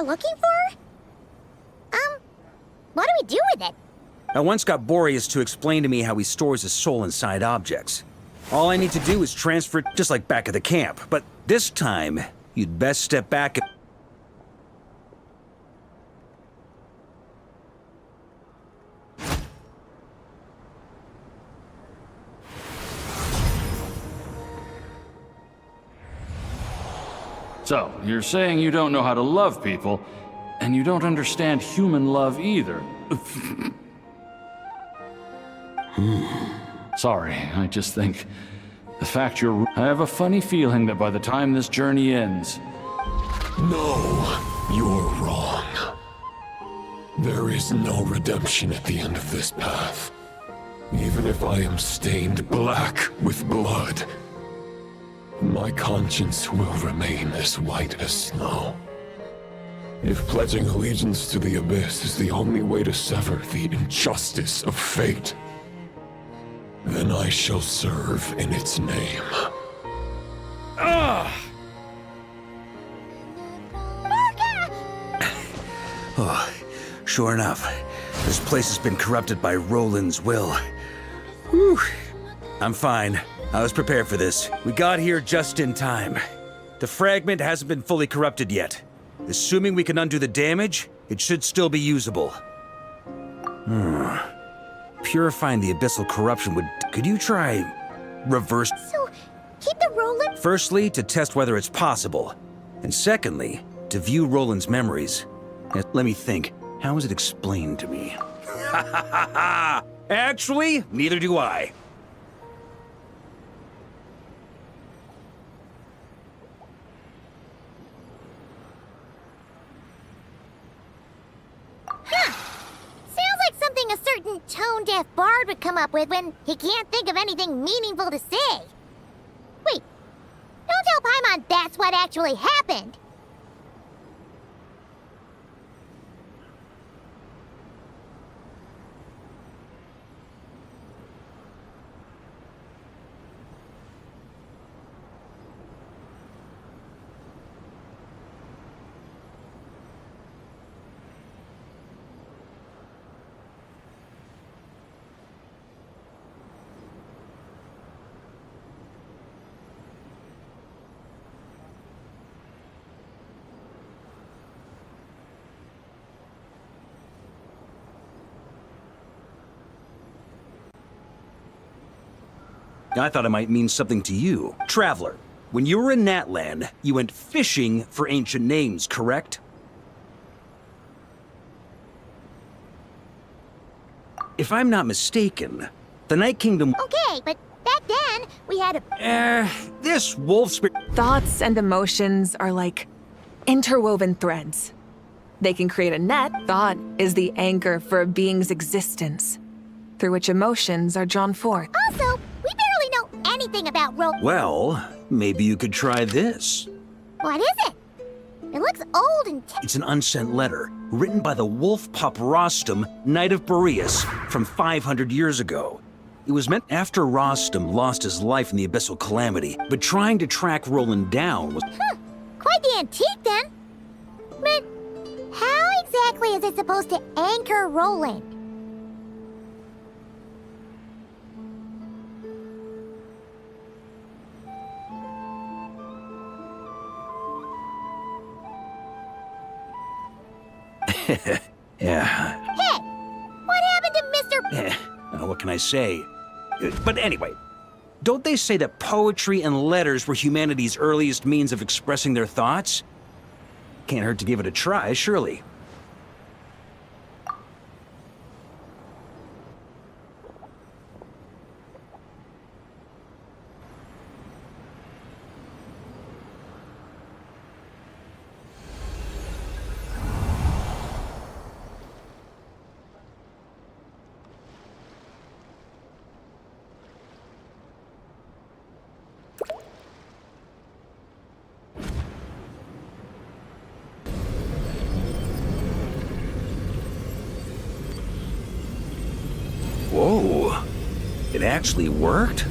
Looking for? What do we do with it? I once got Boreas to explain to me how he stores his soul inside objects. All I need to do is transfer it just like back at the camp, but this time, you'd best step back and... So, you're saying you don't know how to love people, and you don't understand human love either. Sorry, I just think the fact you're... I have a funny feeling that by the time this journey ends... No, you're wrong. There is no redemption at the end of this path. Even if I am stained black with blood, my conscience will remain as white as snow. If pledging allegiance to the Abyss is the only way to sever the injustice of fate, then I shall serve in its name. Oh, sure enough, this place has been corrupted by Roland's will. Whew. I'm fine. I was prepared for this. We got here just in time. The fragment hasn't been fully corrupted yet. Assuming we can undo the damage, it should still be usable. Purifying the abyssal corruption would... Could you try... reverse... So, keep the Roland... Firstly, to test whether it's possible. And secondly, to view Roland's memories. Now, let me think. How was it explained to me? Actually, neither do I. tone-deaf bard would come up with when he can't think of anything meaningful to say. Wait, don't tell Paimon that's what actually happened. I thought it might mean something to you. Traveler, when you were in Natland, you went fishing for ancient names, correct? If I'm not mistaken, the Night Kingdom... Okay, but back then, we had a... this wolf spirit... Thoughts and emotions are like interwoven threads. They can create a net. Thought is the anchor for a being's existence, through which emotions are drawn forth. Also, we barely know anything about Well, maybe you could try this. What is it? It looks old and... It's an unsent letter, written by the wolf pup Rostam, Knight of Boreas, from 500 years ago. It was meant after Rostam lost his life in the Abyssal Calamity, but trying to track Roland down was... Quite the antique, then. But how exactly is it supposed to anchor Roland? Yeah. Hey! What happened to Mr... What can I say? But anyway, don't they say that poetry and letters were humanity's earliest means of expressing their thoughts? Can't hurt to give it a try, surely. Whoa, it actually worked?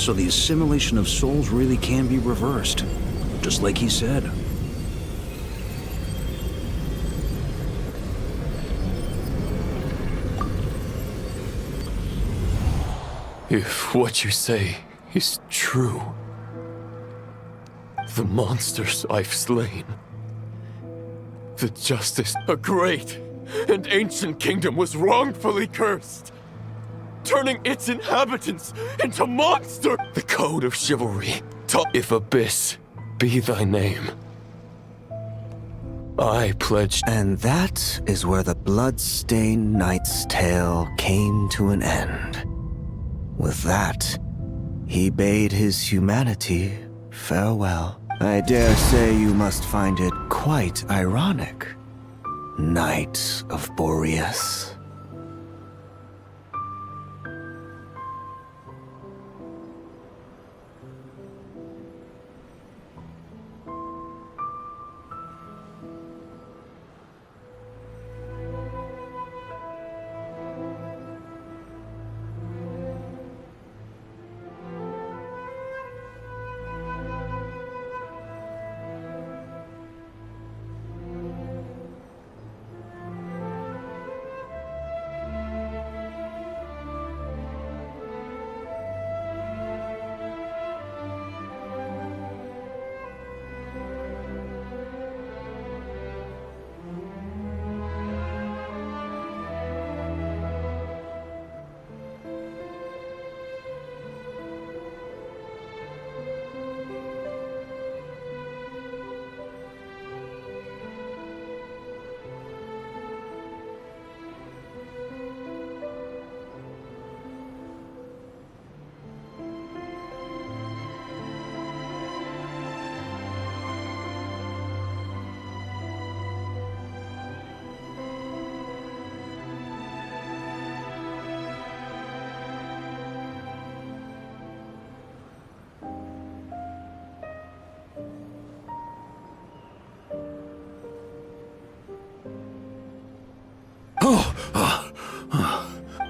So the assimilation of souls really can be reversed, just like he said. If what you say is true, the monsters I've slain, the justice, a great and ancient kingdom was wrongfully cursed, turning its inhabitants into monsters. The code of chivalry taught, if abyss be thy name, I pledge. And that is where the blood-stained knight's tale came to an end. With that, he bade his humanity farewell. I dare say you must find it quite ironic, Knight of Boreas.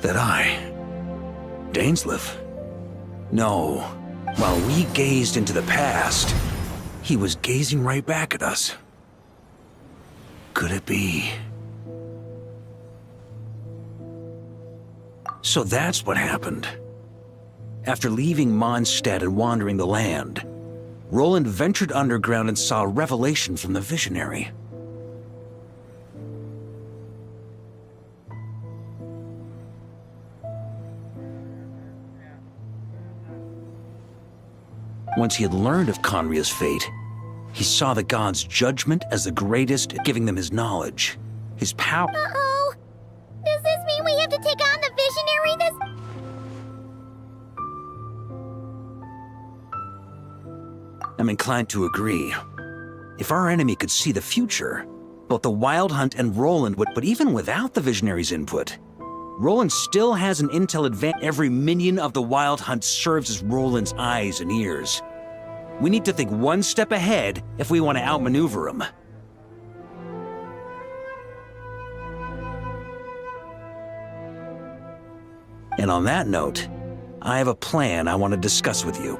That eye. Dainsleif? No. While we gazed into the past, he was gazing right back at us. Could it be? So that's what happened. After leaving Mondstadt and wandering the land, Roland ventured underground and saw a revelation from the visionary. Once he had learned of Conria's fate, he saw the gods' judgment as the greatest, giving them his knowledge, his power. Uh-oh! Does this mean we have to take on the visionary this... I'm inclined to agree. If our enemy could see the future, both the Wild Hunt and Roland would, but even without the visionary's input, Roland still has an intel advantage. Every minion of the Wild Hunt serves as Roland's eyes and ears. We need to think one step ahead if we want to outmaneuver him. And on that note, I have a plan I want to discuss with you.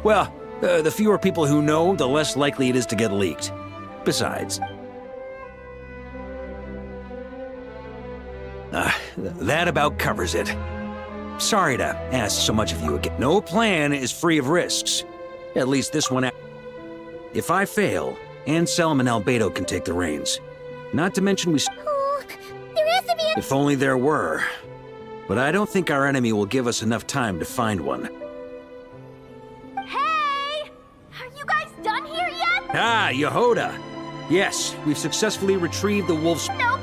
Well, the fewer people who know, the less likely it is to get leaked. Besides, that about covers it. Sorry to ask so much of you again. No plan is free of risks. At least this one. If I fail, Anselm and Albedo can take the reins. Not to mention we... Oh, there has to be a... If only there were. But I don't think our enemy will give us enough time to find one. Hey! Are you guys done here yet? Ah, Yehoda! Yes, we've successfully retrieved the wolf's... Nope.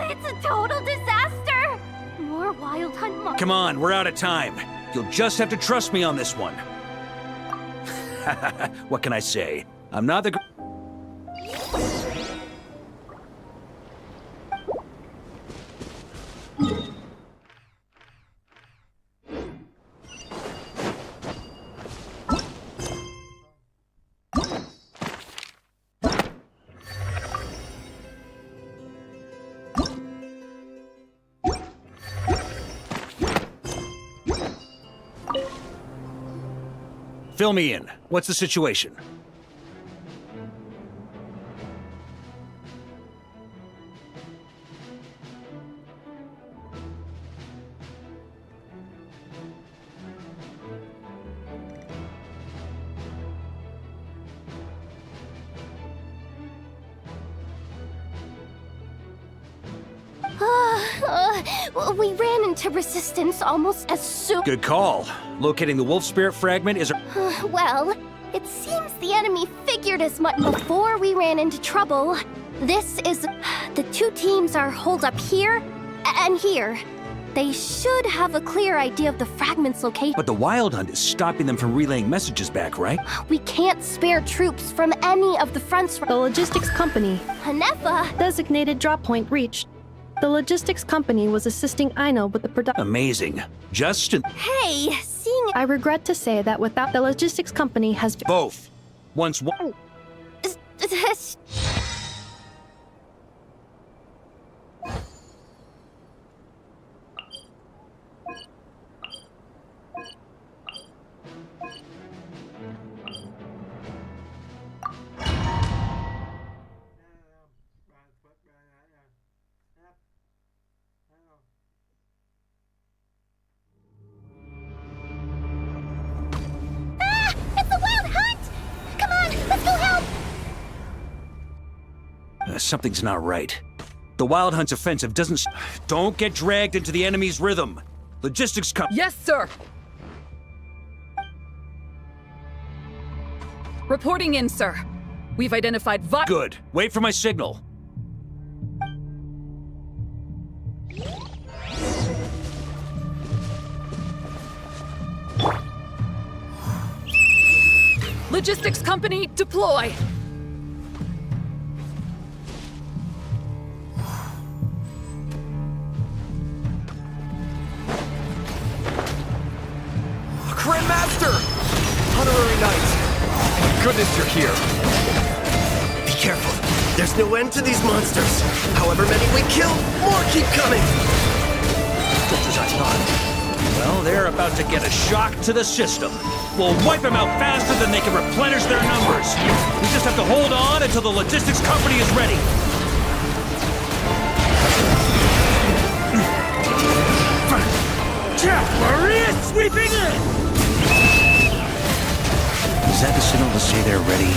It's a total disaster! More Wild Hunt monsters. Come on, we're out of time. You'll just have to trust me on this one. What can I say? I'm not the... Fill me in. What's the situation? We ran into resistance almost as soon. Good call. Locating the wolf spirit fragment is... Well, it seems the enemy figured as much before we ran into trouble. This is... The two teams are holed up here and here. They should have a clear idea of the fragment's location. But the Wild Hunt is stopping them from relaying messages back, right? We can't spare troops from any of the fronts. The logistics company. Hanefa! Designated drop point reached. The logistics company was assisting Aino with the production. Amazing. Justin. Hey, seeing... I regret to say that without the logistics company has... Both. Once one... Something's not right. The Wild Hunt's offensive doesn't... Don't get dragged into the enemy's rhythm. Logistics come... Yes, sir! Reporting in, sir. We've identified Good. Wait for my signal. Logistics company, deploy! Grandmaster! Honorary Knight! Thank goodness you're here. Be careful. There's no end to these monsters. However many we kill, more keep coming. Just as I thought. Well, they're about to get a shock to the system. We'll wipe them out faster than they can replenish their numbers. We just have to hold on until the logistics company is ready. Maria sweeping in! Is that the signal to say they're ready?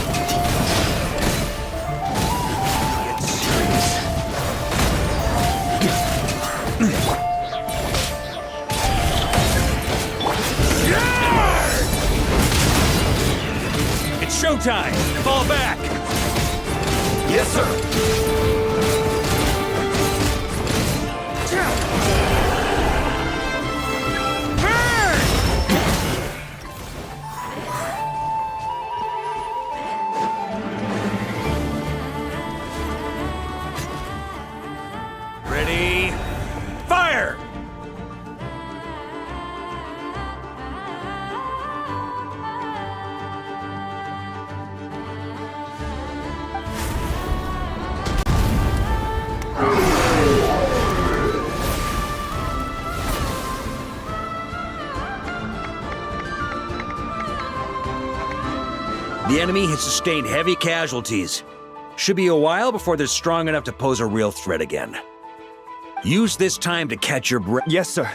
Get serious. It's showtime! Fall back! Yes, sir! Ready? Fire! The enemy has sustained heavy casualties. Should be a while before they're strong enough to pose a real threat again. Use this time to catch your breath. Yes, sir.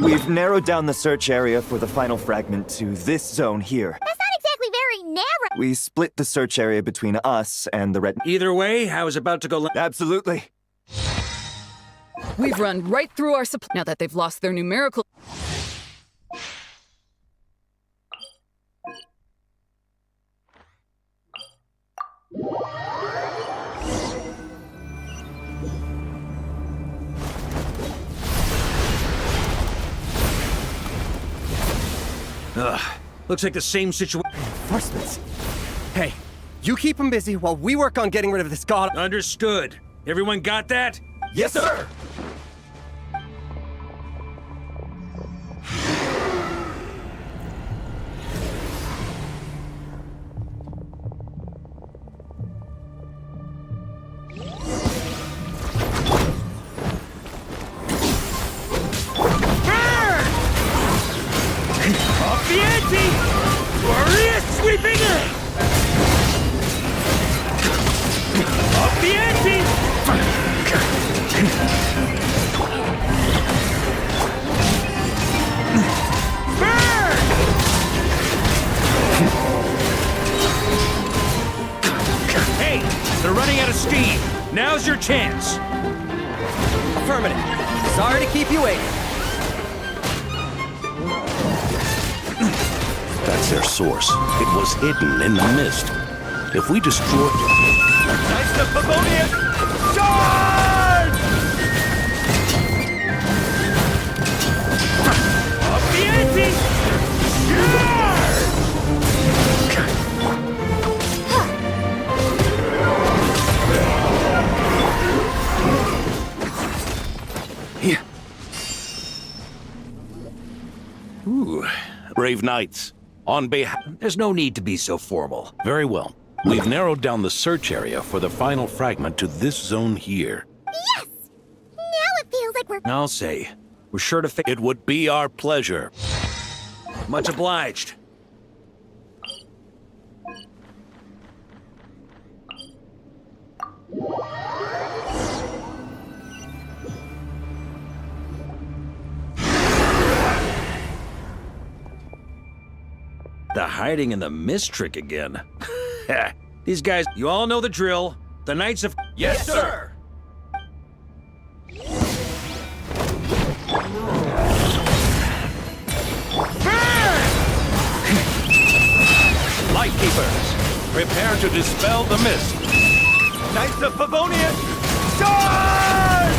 We've narrowed down the search area for the final fragment to this zone here. That's not exactly very narrow. We split the search area between us and the red... Either way, I was about to go... Absolutely. We've run right through our supply. Now that they've lost their numerical... Looks like the same situation. Reinforcements. Hey, you keep them busy while we work on getting rid of this god. Understood. Everyone got that? Yes, sir! Off the ante! Warrior! Now's your chance. Affirmative. Sorry to keep you waiting. That's their source. It was hidden in the mist. If we destroy... Knights of Pavonia! Charge! Up the ante! Here. Ooh. Brave Knights, on behalf... There's no need to be so formal. Very well. We've narrowed down the search area for the final fragment to this zone here. Yes! Now it feels like we're... I'll say, we're sure to It would be our pleasure. Much obliged. The hiding in the mist trick again. These guys, you all know the drill. The Knights of... Yes, sir! Lightkeepers, prepare to dispel the mist. Knights of Pavonia! Charge!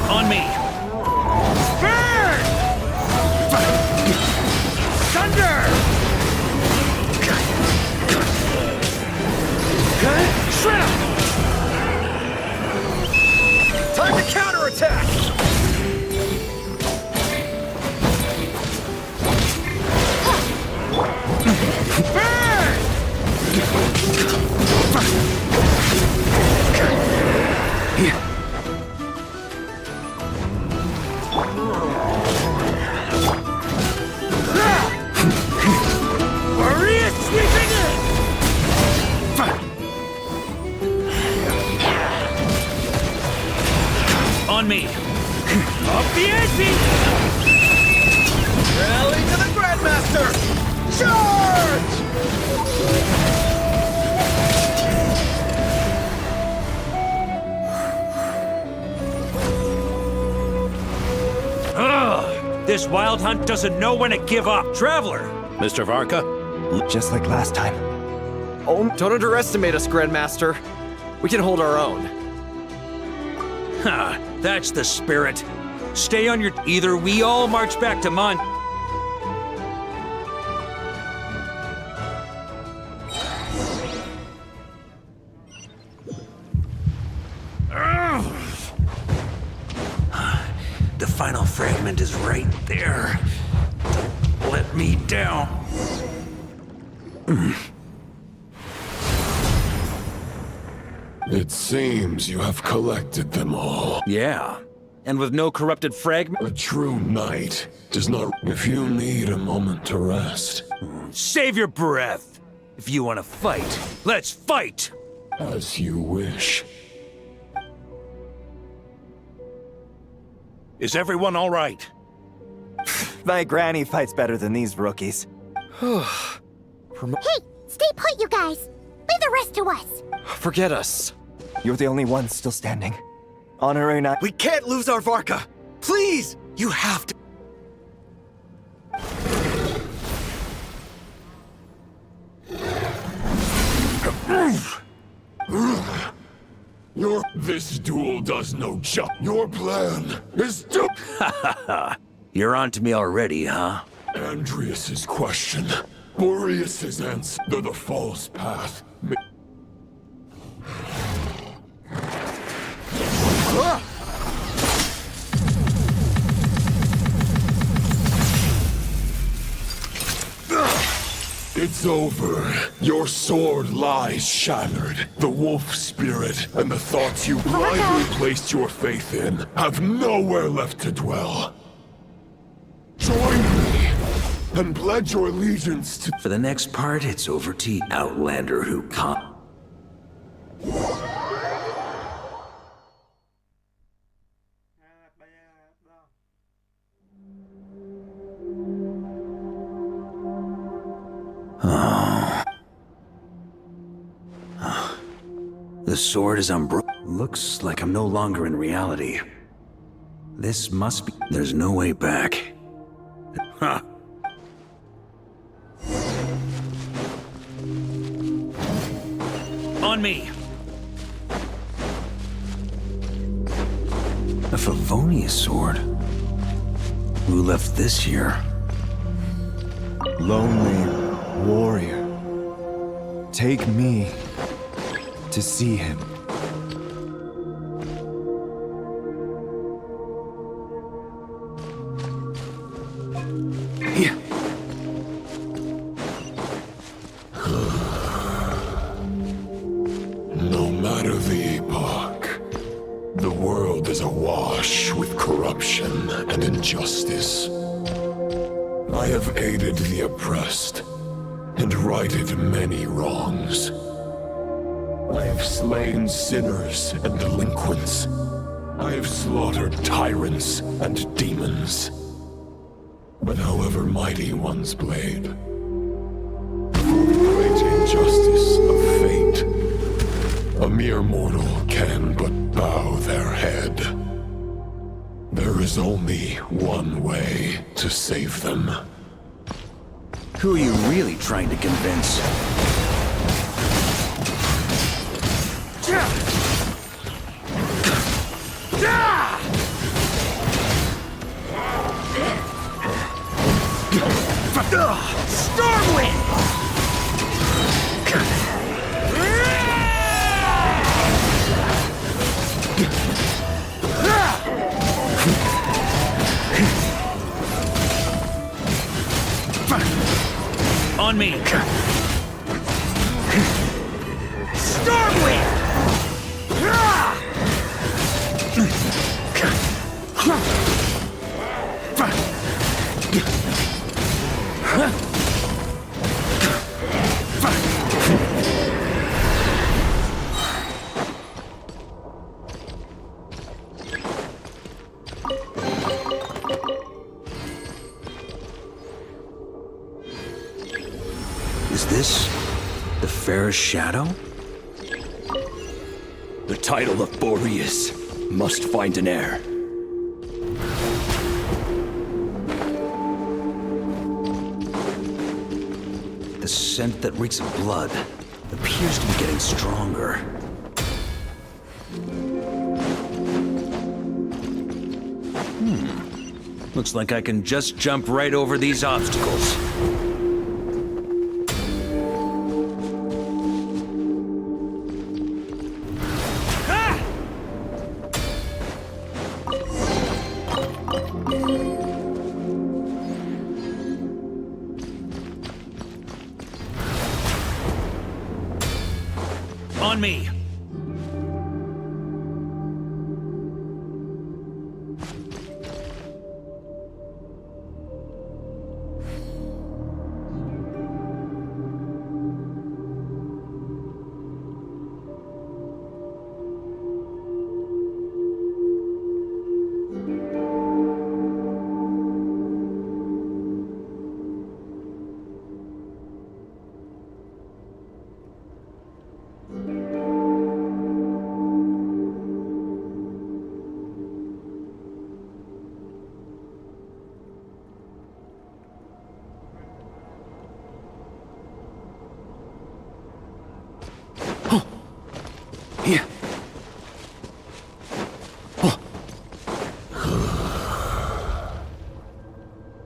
On me. Burn! Thunder! Shred 'em! Time to counterattack! Burn! Here. Maria sweeping in! On me. Up the ante! Rally to the Grandmaster! Charge! Ugh! This wild hunt doesn't know when to give up. Traveler! Mr. Varka? Just like last time. Oh, don't underestimate us, Grandmaster. We can hold our own. Ha! That's the spirit. Stay on your... Either we all march back to Mon... The final fragment is right there. Don't let me down. It seems you have collected them all. Yeah. And with no corrupted fragment... A true knight does not... If you need a moment to rest... Save your breath! If you want to fight, let's fight! As you wish. Is everyone all right? My granny fights better than these rookies. Hey, stay put, you guys! Leave the rest to us! Forget us. You're the only one still standing. Honorary Knight. We can't lose our Varka! Please! You have to... This duel does no job. Your plan is to... You're on to me already, huh? Andreas's question. Boreas's answer. They're the false path. It's over. Your sword lies shattered. The wolf spirit and the thoughts you blindly placed your faith in have nowhere left to dwell. Join me and pledge your allegiance to... For the next part, it's over to Outlander who can't... The sword is unbroken. Looks like I'm no longer in reality. This must be... There's no way back. Ha! On me! A Favonius sword? Who left this here? Lonely warrior. Take me to see him. Here. No matter the epoch, the world is awash with corruption and injustice. I have aided the oppressed and righted many wrongs. I have slain sinners and delinquents. I have slaughtered tyrants and demons. But however mighty one's blade, for the great injustice of fate, a mere mortal can but bow their head. There is only one way to save them. Who are you really trying to convince? Stormwind! On me! Stormwind! Is this the fairest shadow? The title of Boreas must find an heir. The scent that reeks of blood appears to be getting stronger. Looks like I can just jump right over these obstacles. On me! Here.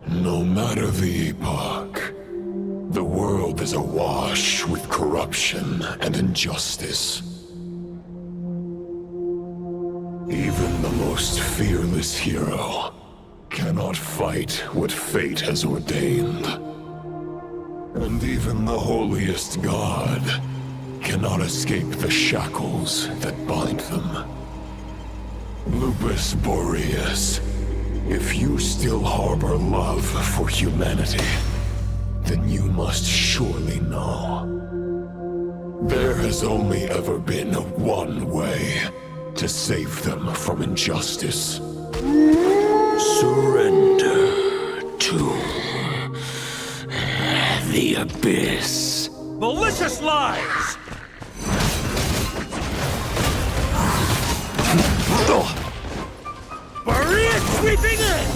No matter the epoch, the world is awash with corruption and injustice. Even the most fearless hero cannot fight what fate has ordained. And even the holiest god cannot escape the shackles that bind them. Lupus Boreas, if you still harbor love for humanity, then you must surely know. There has only ever been one way to save them from injustice. Surrender to the abyss. Malicious lies! Maria sweeping in!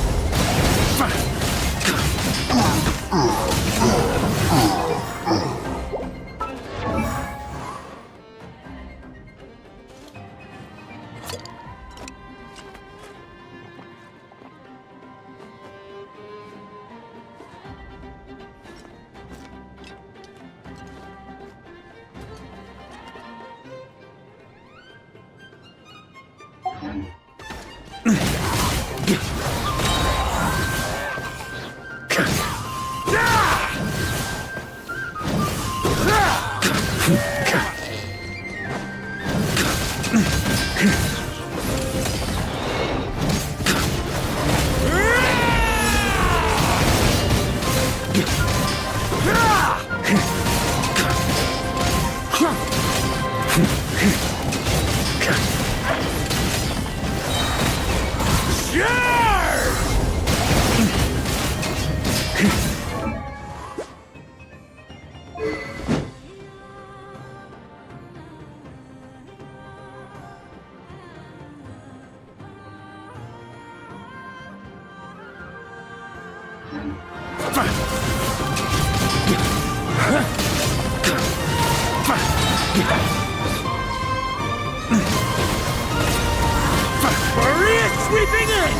Maria sweeping in!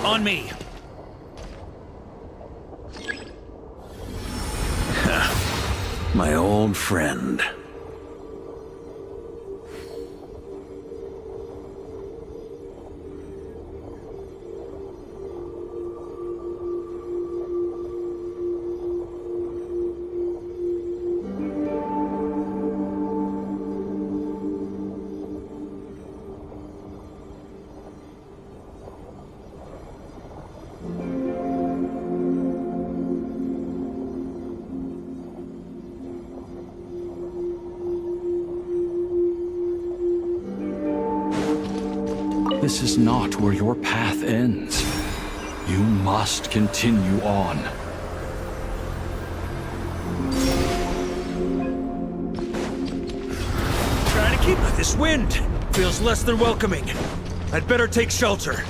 On me! My old friend. This is not where your path ends. You must continue on. Trying to keep this wind feels less than welcoming. I'd better take shelter.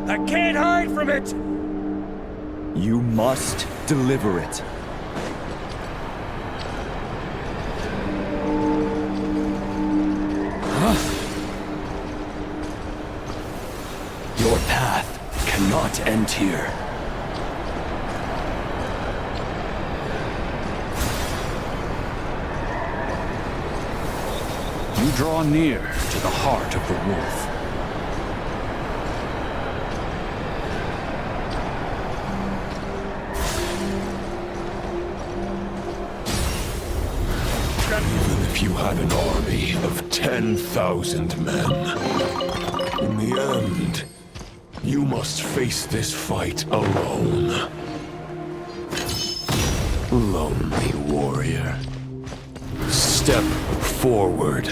I can't hide from it! You must deliver it. Your path cannot end here. You draw near to the heart of the wolf. Even if you had an army of 10,000 men, in the end, you must face this fight alone. Lonely warrior. Step forward.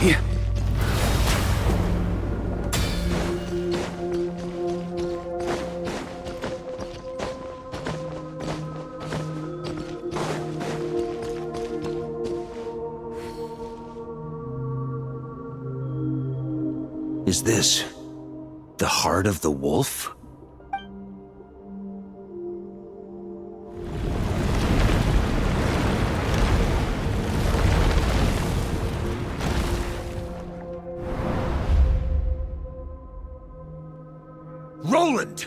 Here. Is this the heart of the wolf? Roland!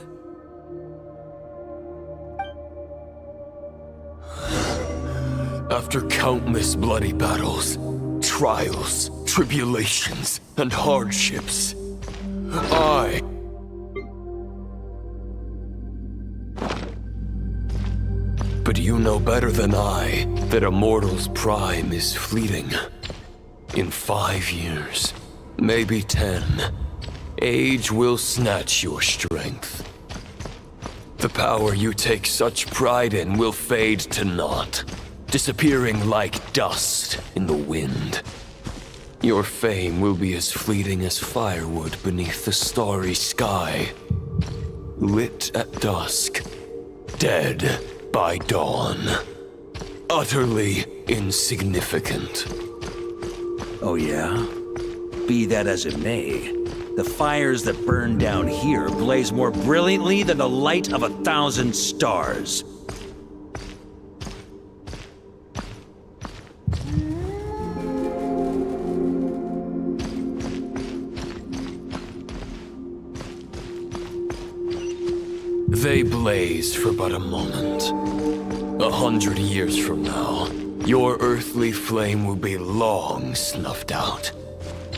After countless bloody battles, trials, tribulations, and hardships, But you know better than I that a mortal's prime is fleeting. In 5 years, maybe 10, age will snatch your strength. The power you take such pride in will fade to naught, disappearing like dust in the wind. Your fame will be as fleeting as firewood beneath the starry sky, lit at dusk, dead by dawn, utterly insignificant. Oh yeah? Be that as it may, the fires that burn down here blaze more brilliantly than the light of 1,000 stars. They blaze for but a moment. 100 years from now, your earthly flame will be long snuffed out.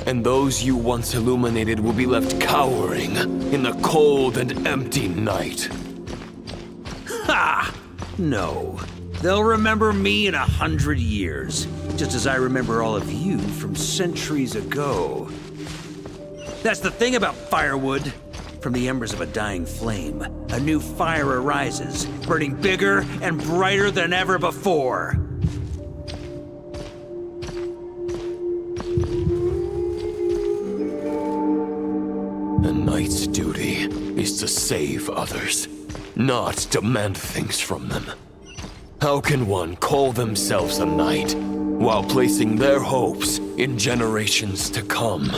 And those you once illuminated will be left cowering in the cold and empty night. Ha! No. They'll remember me in 100 years, just as I remember all of you from centuries ago. That's the thing about firewood. From the embers of a dying flame, a new fire arises, burning bigger and brighter than ever before. A knight's duty is to save others, not demand things from them. How can one call themselves a knight while placing their hopes in generations to come?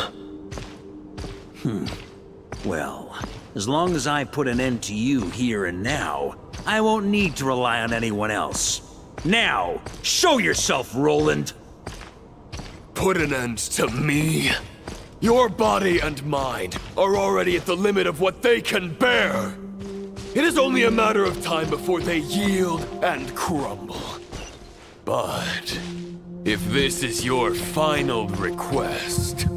Well, as long as I put an end to you here and now, I won't need to rely on anyone else. Now, show yourself, Roland! Put an end to me? Your body and mind are already at the limit of what they can bear. It is only a matter of time before they yield and crumble. But if this is your final request...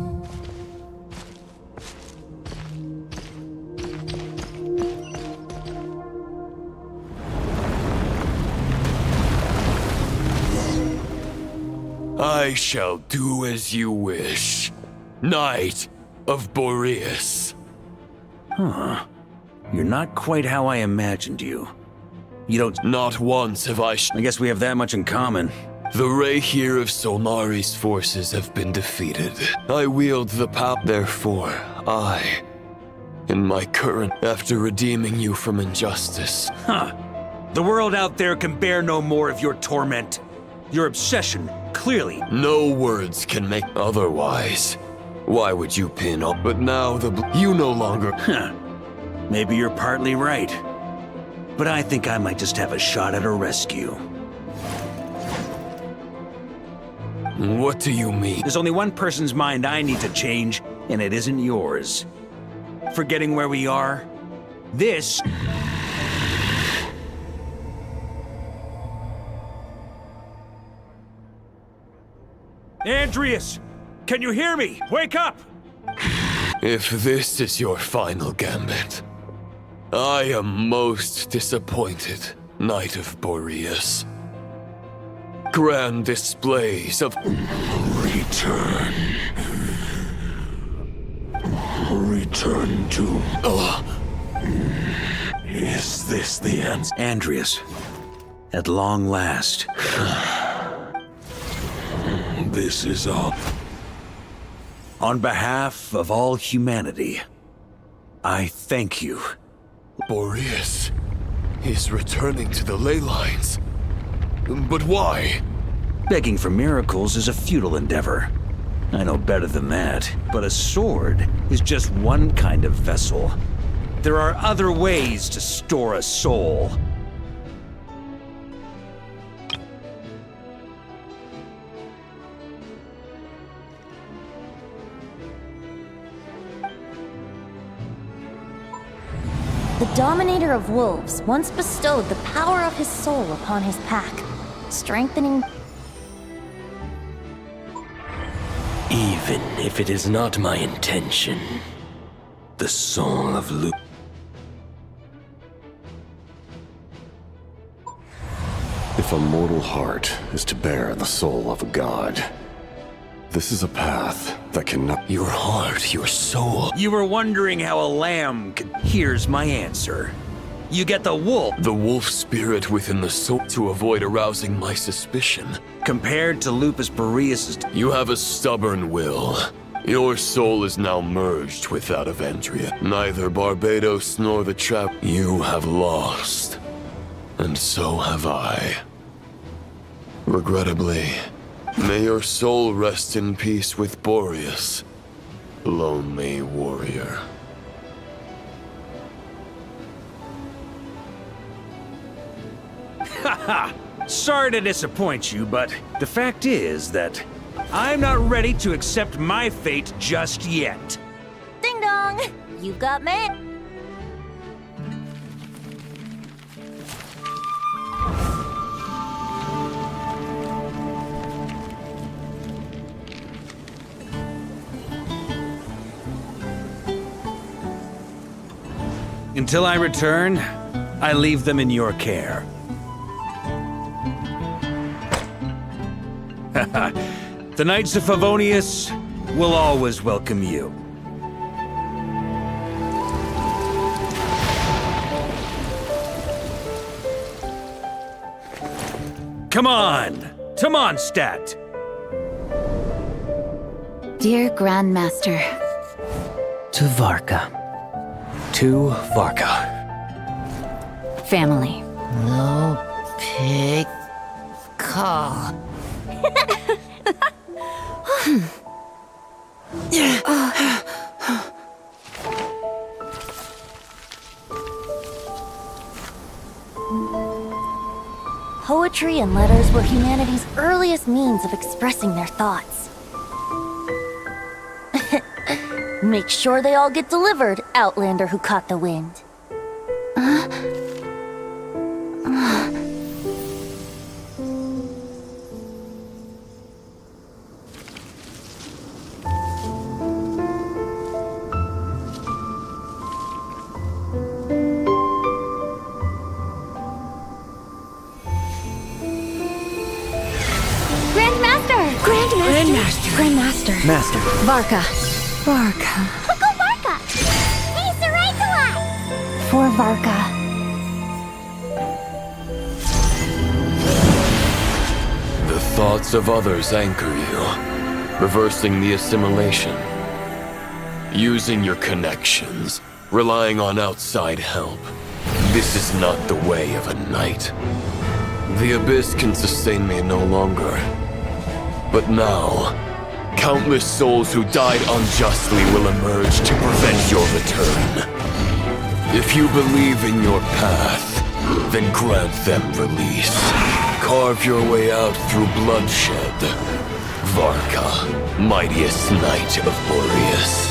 I shall do as you wish, Knight of Boreas. Huh. You're not quite how I imagined you. You don't... Not once have I guess we have that much in common. The ray here of Solnari's forces have been defeated. I wield the power. Therefore, I, in my current, after redeeming you from injustice. Huh. The world out there can bear no more of your torment. Your obsession, clearly. No words can make otherwise. Why would you pin up? But now you no longer... Huh. Maybe you're partly right. But I think I might just have a shot at a rescue. What do you mean? There's only one person's mind I need to change, and it isn't yours. Forgetting where we are? This... Andreas! Can you hear me? Wake up! If this is your final gambit, I am most disappointed, Knight of Boreas. Grand displays of... Return. Return to... Is this the answer? Andreas, at long last. This is all. On behalf of all humanity, I thank you. Boreas is returning to the ley lines. But why? Begging for miracles is a futile endeavor. I know better than that, but a sword is just one kind of vessel. There are other ways to store a soul. The Dominator of Wolves once bestowed the power of his soul upon his pack, strengthening... Even if it is not my intention, the soul of If a mortal heart is to bear the soul of a god, this is a path that cannot... Your heart, your soul. You were wondering how a lamb could... Here's my answer. You get the wolf. The wolf spirit within the soul to avoid arousing my suspicion. Compared to Lupus Boreas' You have a stubborn will. Your soul is now merged with that of Andrea. Neither Barbados nor the trap you have lost. And so have I. Regrettably, may your soul rest in peace with Boreas, lonely warrior. Haha! Sorry to disappoint you, but the fact is that I'm not ready to accept my fate just yet. Ding dong! You've got mail. Until I return, I leave them in your care. The Knights of Favonius will always welcome you. Come on! To Mondstadt! Dear Grandmaster. To Varka. To Varka. Family. No pig call. Poetry and letters were humanity's earliest means of expressing their thoughts. Make sure they all get delivered, Outlander who caught the wind. Grandmaster. Master. Varka. Varka. Go Varka! Hey, Raitez! For Varka. The thoughts of others anchor you, reversing the assimilation. Using your connections, relying on outside help. This is not the way of a knight. The Abyss can sustain me no longer. But now, countless souls who died unjustly will emerge to prevent your return. If you believe in your path, then grant them release. Carve your way out through bloodshed. Varka, mightiest knight of Boreas.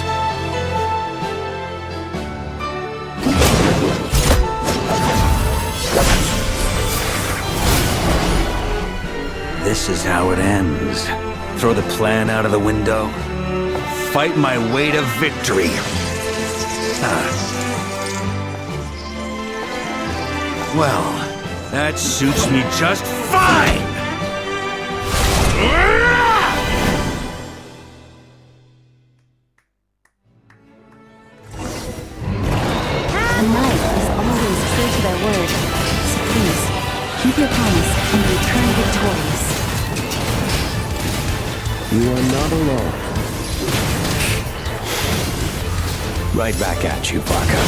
This is how it ends. Throw the plan out of the window. Fight my way to victory. Well, that suits me just fine! A knight is always true to their word. So please, keep your promise and return victorious. You are not alone. Right back at you, Varka.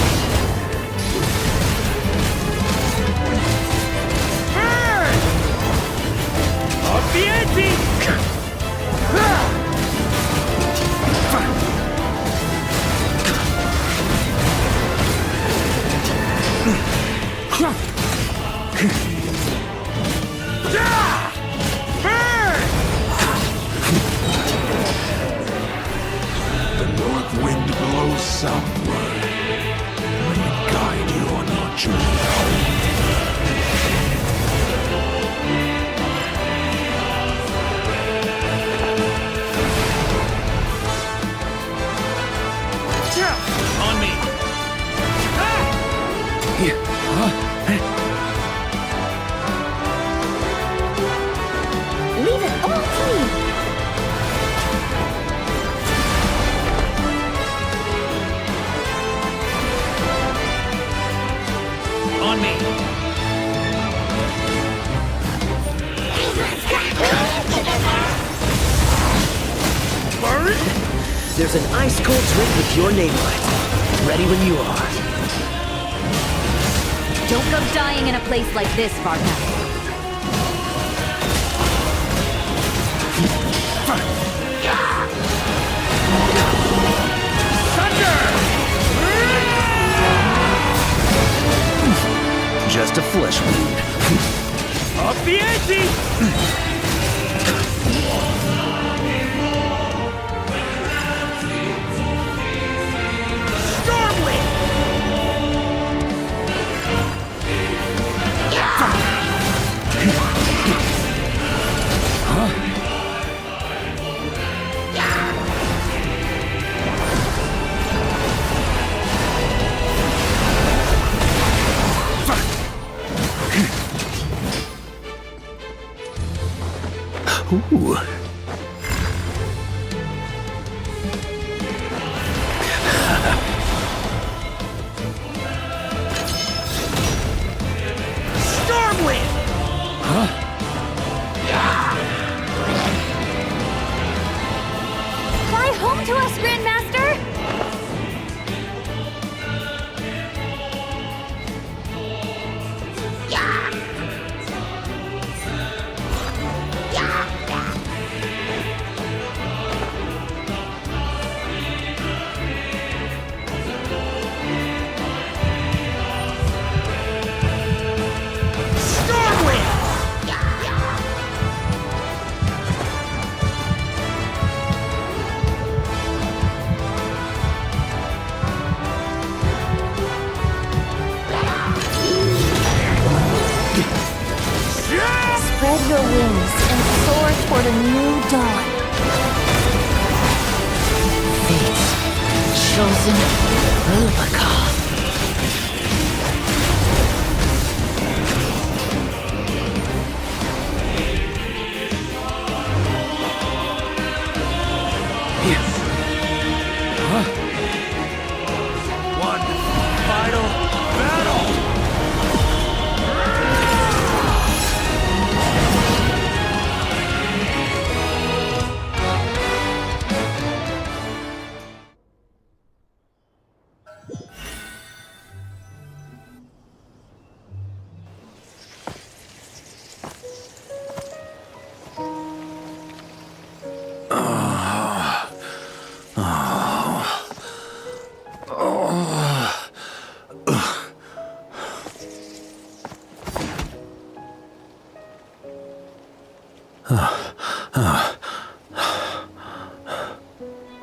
The north wind blows southward. May it guide you on your journey home. me! Burn? There's an ice-cold drink with your name on it. Ready when you are. Don't go dying in a place like this, Varka. Just a flesh wound. Up the ante! Stormwind! Huh? Ooh. Stormwind! Huh? Fly home to us, Grandmaster! Spread your wings and soar toward a new dawn. Fate's chosen Rubicon. One final battle!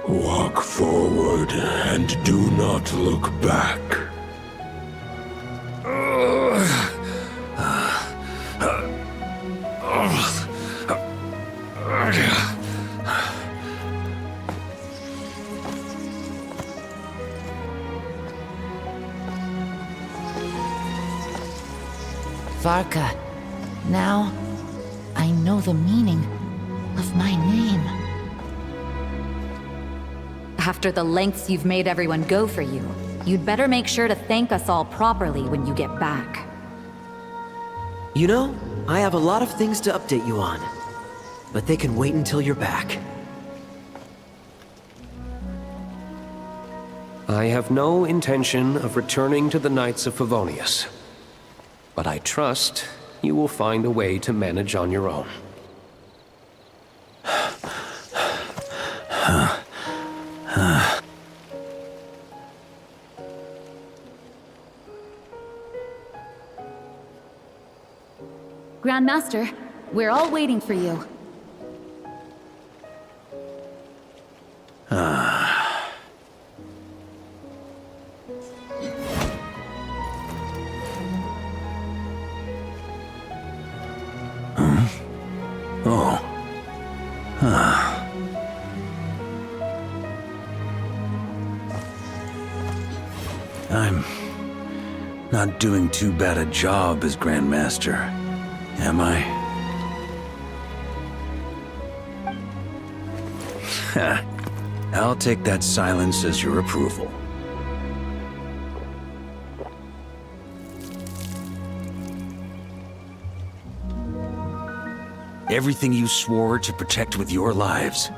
Walk forward and do not look back. Varka, now I know the meaning of my name. After the lengths you've made everyone go for you, you'd better make sure to thank us all properly when you get back. You know, I have a lot of things to update you on, but they can wait until you're back. I have no intention of returning to the Knights of Favonius, but I trust you will find a way to manage on your own. Grandmaster, we're all waiting for you. I'm not doing too bad a job as Grandmaster, am I? I'll take that silence as your approval. Everything you swore to protect with your lives.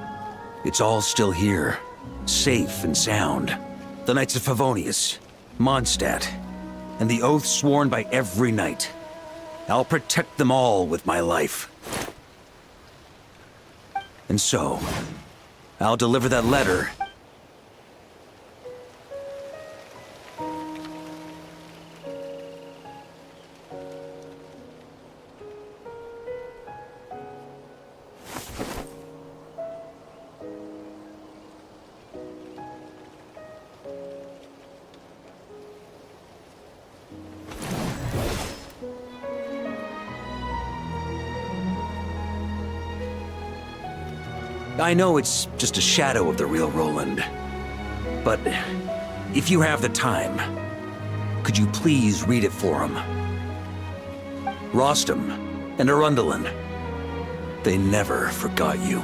It's all still here, safe and sound. The Knights of Favonius, Mondstadt, and the oath sworn by every knight. I'll protect them all with my life. And so, I'll deliver that letter. I know it's just a shadow of the real Roland, but if you have the time, could you please read it for him? Rostam and Arundelen, they never forgot you.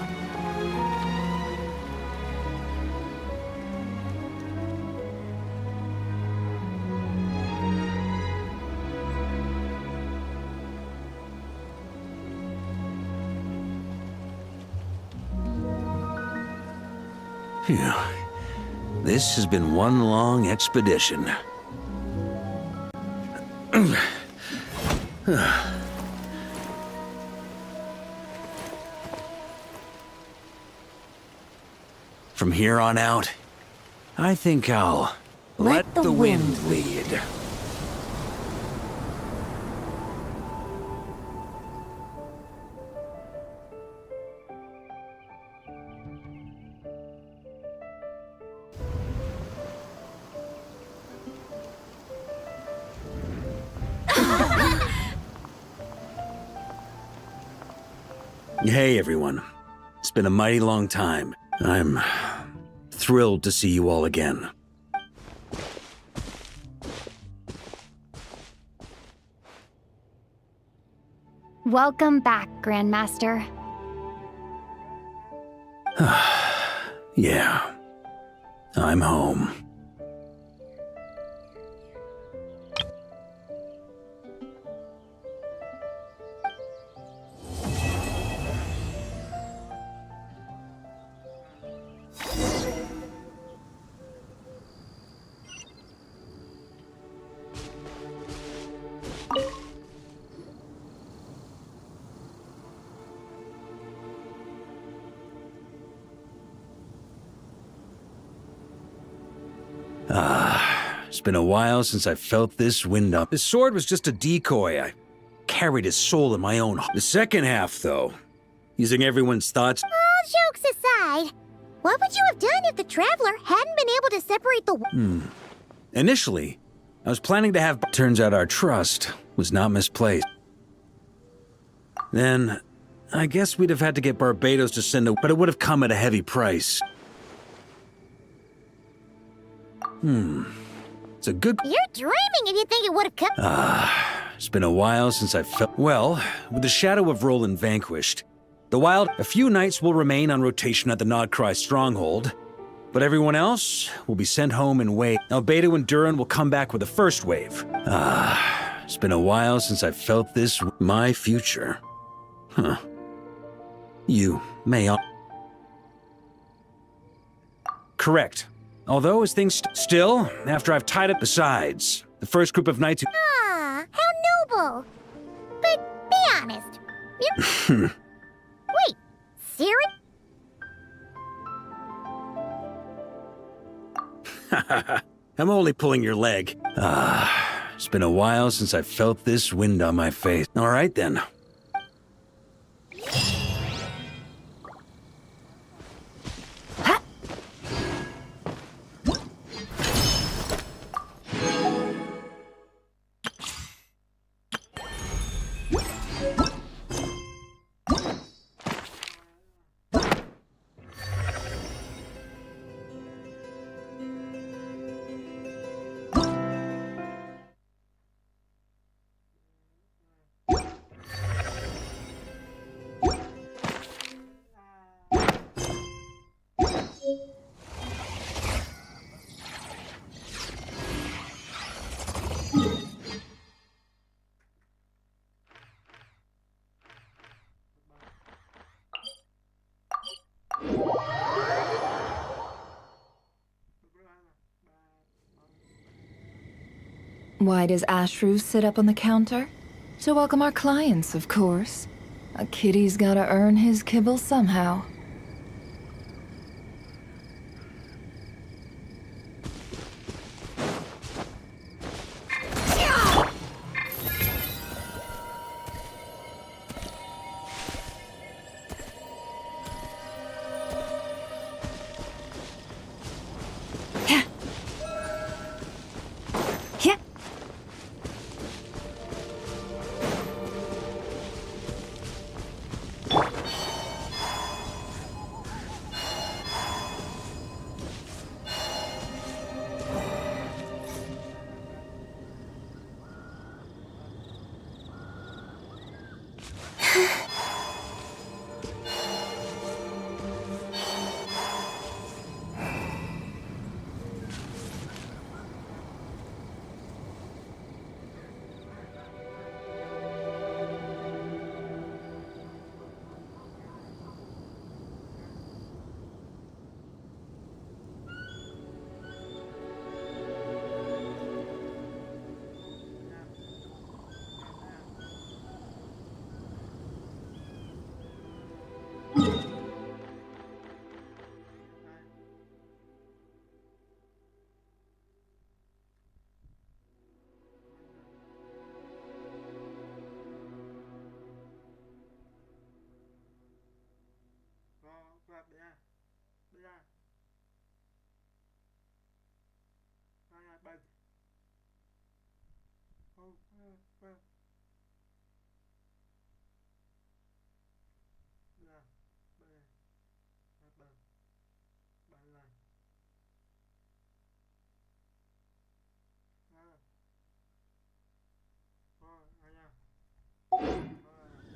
Phew. This has been one long expedition. From here on out, I think I'll let the wind lead. Hey everyone, it's been a mighty long time. I'm thrilled to see you all again. Welcome back, Grandmaster. Yeah, I'm home. It's been a while since I felt this wind up. His sword was just a decoy. I carried his soul in my own. The second half, though, using everyone's thoughts. All jokes aside, what would you have done if the Traveler hadn't been able to separate the... Initially, I was planning to have... Turns out our trust was not misplaced. Then, I guess we'd have had to get Barbatos to send a... But it would have come at a heavy price. It's a good... You're dreaming if you think it would have come... It's been a while since I felt... Well, with the shadow of Roland vanquished, the wild... A few knights will remain on rotation at the Nodcry stronghold, but everyone else will be sent home in wave. Albedo and Duran will come back with the first wave. It's been a while since I felt this... My future. Huh. You may... Correct. Although as things still, after I've tied up besides, the first group of knights who... how noble. But be honest. Wait, serious? I'm only pulling your leg. It's been a while since I felt this wind on my face. All right then. Why does Ashru sit up on the counter? To welcome our clients, of course. A kitty's gotta earn his kibble somehow.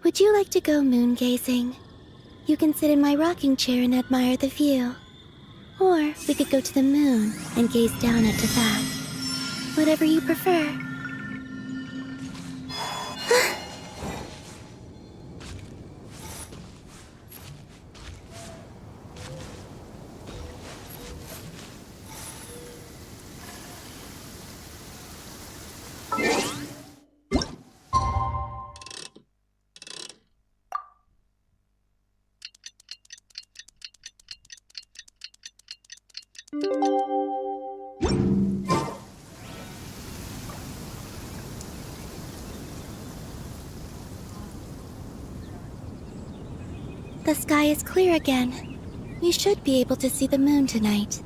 Would you like to go moon gazing? You can sit in my rocking chair and admire the view. Or we could go to the moon and gaze down at Tetap. Whatever you prefer. The sky is clear again. We should be able to see the moon tonight.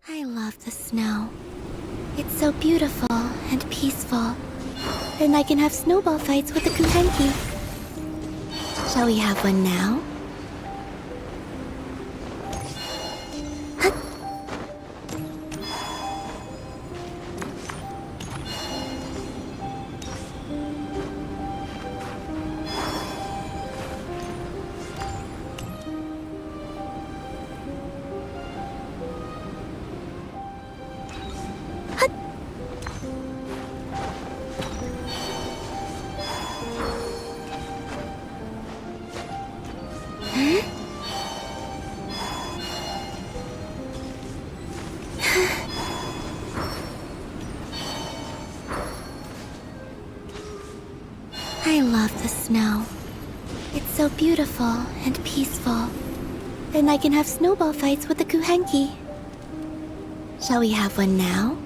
I love the snow. It's so beautiful and peaceful. And I can have snowball fights with the Kuhenki. Shall we have one now? I love the snow. It's so beautiful and peaceful. And I can have snowball fights with the Kuhenki. Shall we have one now?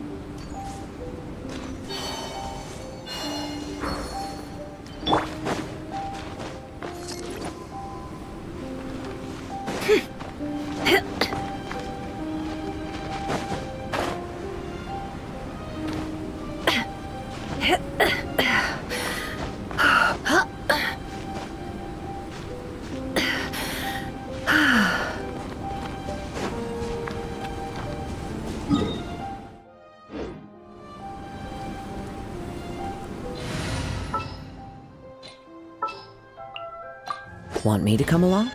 Want me to come along?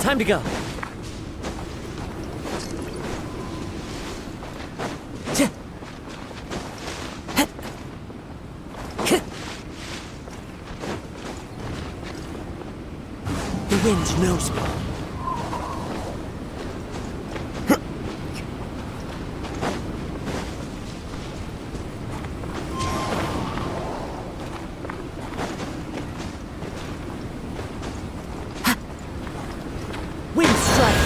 Time to go. The wind knows me. Wind strike!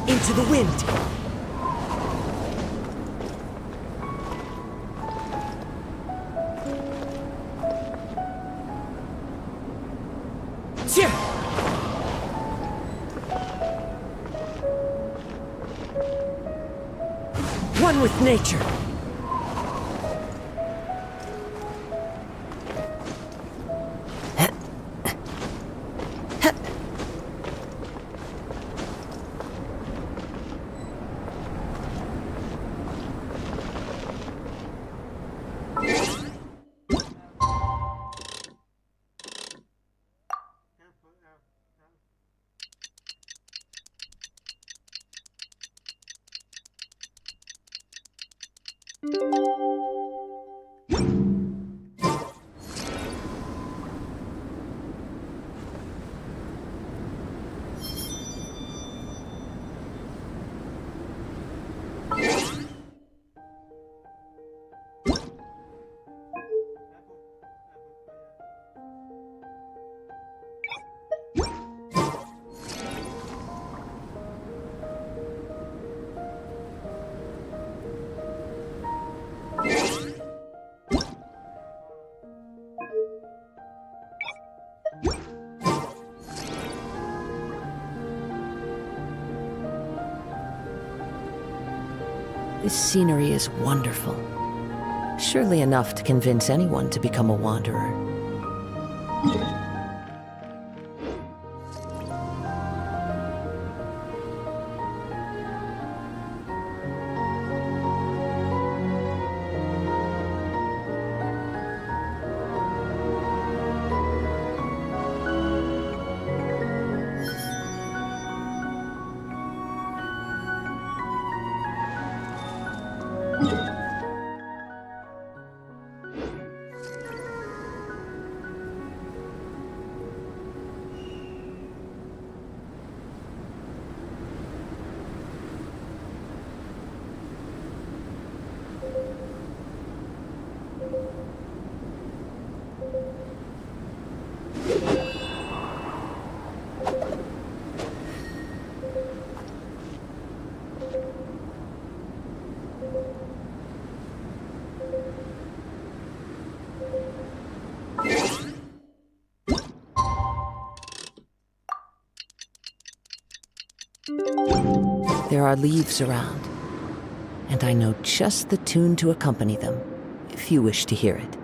Into the wind! One with nature! This scenery is wonderful. Surely enough to convince anyone to become a wanderer. There are leaves around, and I know just the tune to accompany them, if you wish to hear it.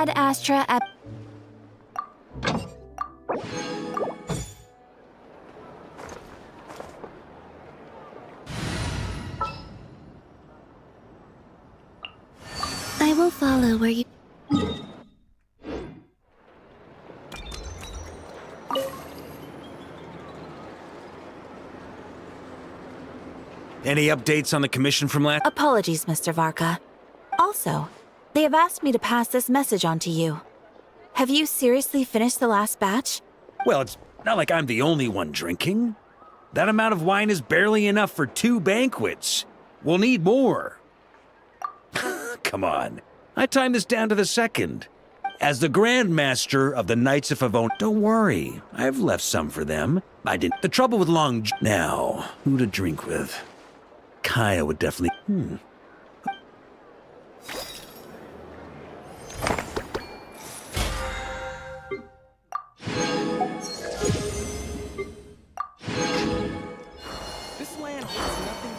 Ad Astra Ep. I will follow where you... Any updates on the commission from last? Apologies, Mr. Varka. Also, they have asked me to pass this message on to you. Have you seriously finished the last batch? Well, it's not like I'm the only one drinking. That amount of wine is barely enough for 2 banquets. We'll need more. Come on. I timed this down to the second. As the Grand Master of the Knights of Favon, don't worry. I've left some for them. I didn't. The trouble with Now, who to drink with? Kaya would definitely... This land has nothing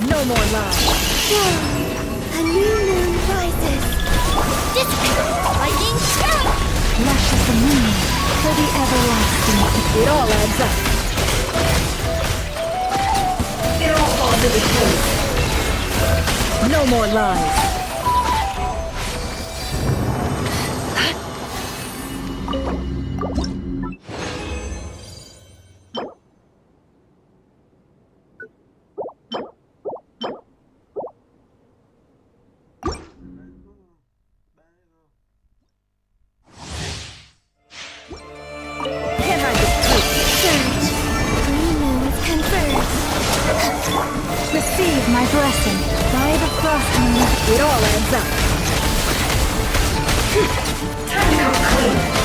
No more lies. A new moon rises. Lightning strike! Lush as the moon for the everlasting. It all adds up. It all falls into place. No more lies. blessing. By the frost moon, it all adds up. Time to go clean.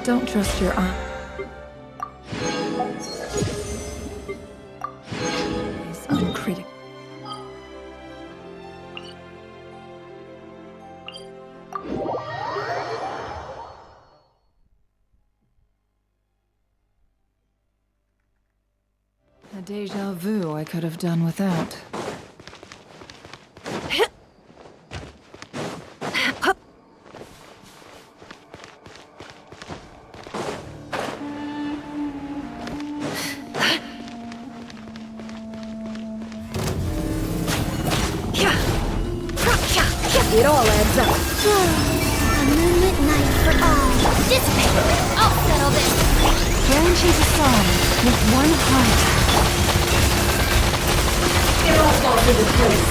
Don't trust your eye. It's uncritical. A deja vu I could have done without. It all adds up. A moonlit night for all. Dissipate. I'll settle this. Guarantees a song with one heart. It all falls into place.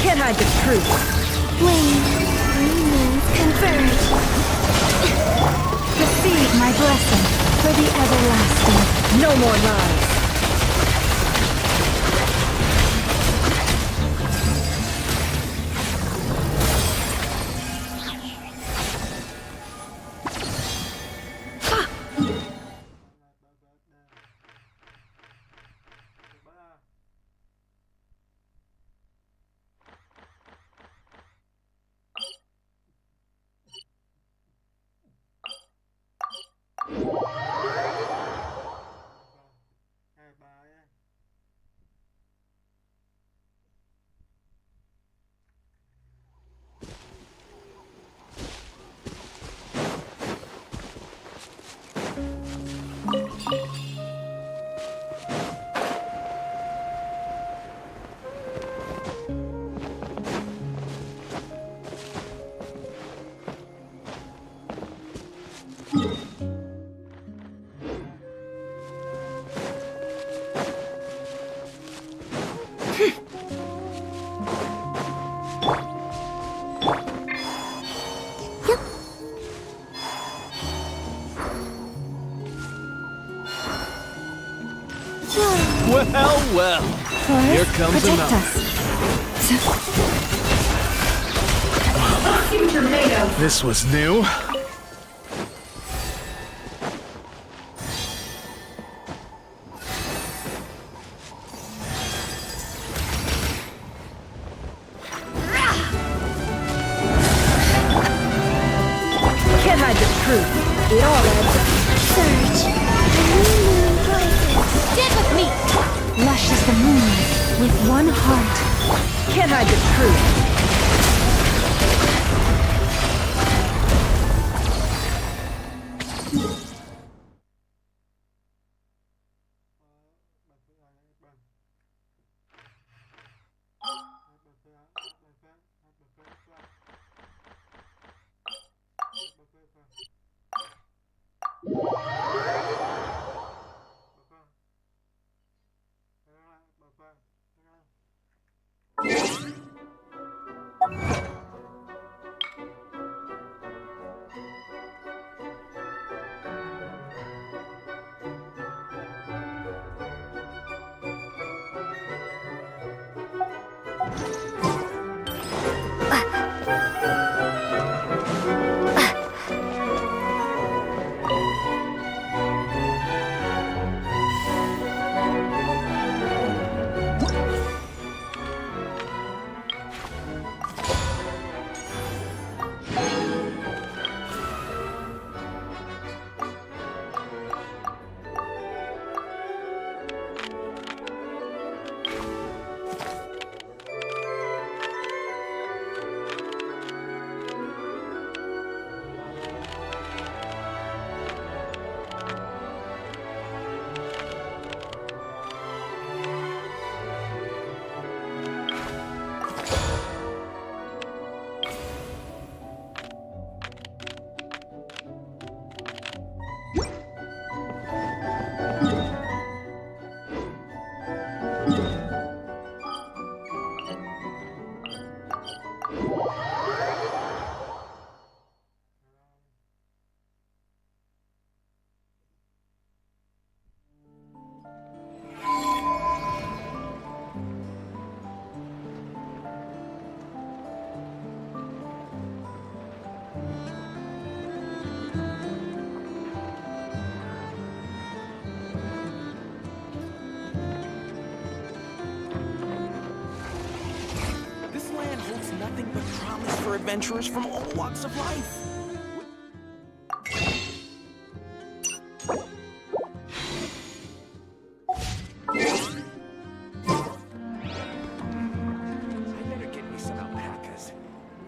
Can't hide the truth. Flame, green moons converge. Receive my blessing for the everlasting. No more lies. Well, here comes another. This was new. Can't hide the truth. It all adds up. Surge. The new moon rises. Get with me. Lush as the moonlight with one heart. Can't hide the truth. Nothing but promise for adventurers from all walks of life. I better get me some alpacas.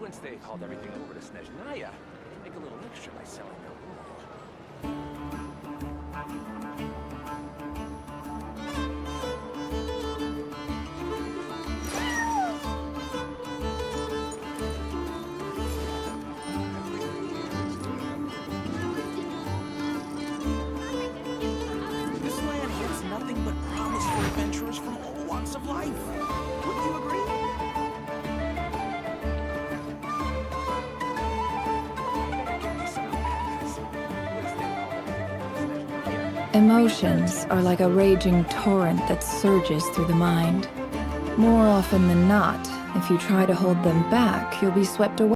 Once they've hauled everything over to Snezhnaya, make a little extra by selling their wool. From all walks of life. Wouldn't you agree? Emotions are like a raging torrent that surges through the mind. More often than not, if you try to hold them back, you'll be swept away.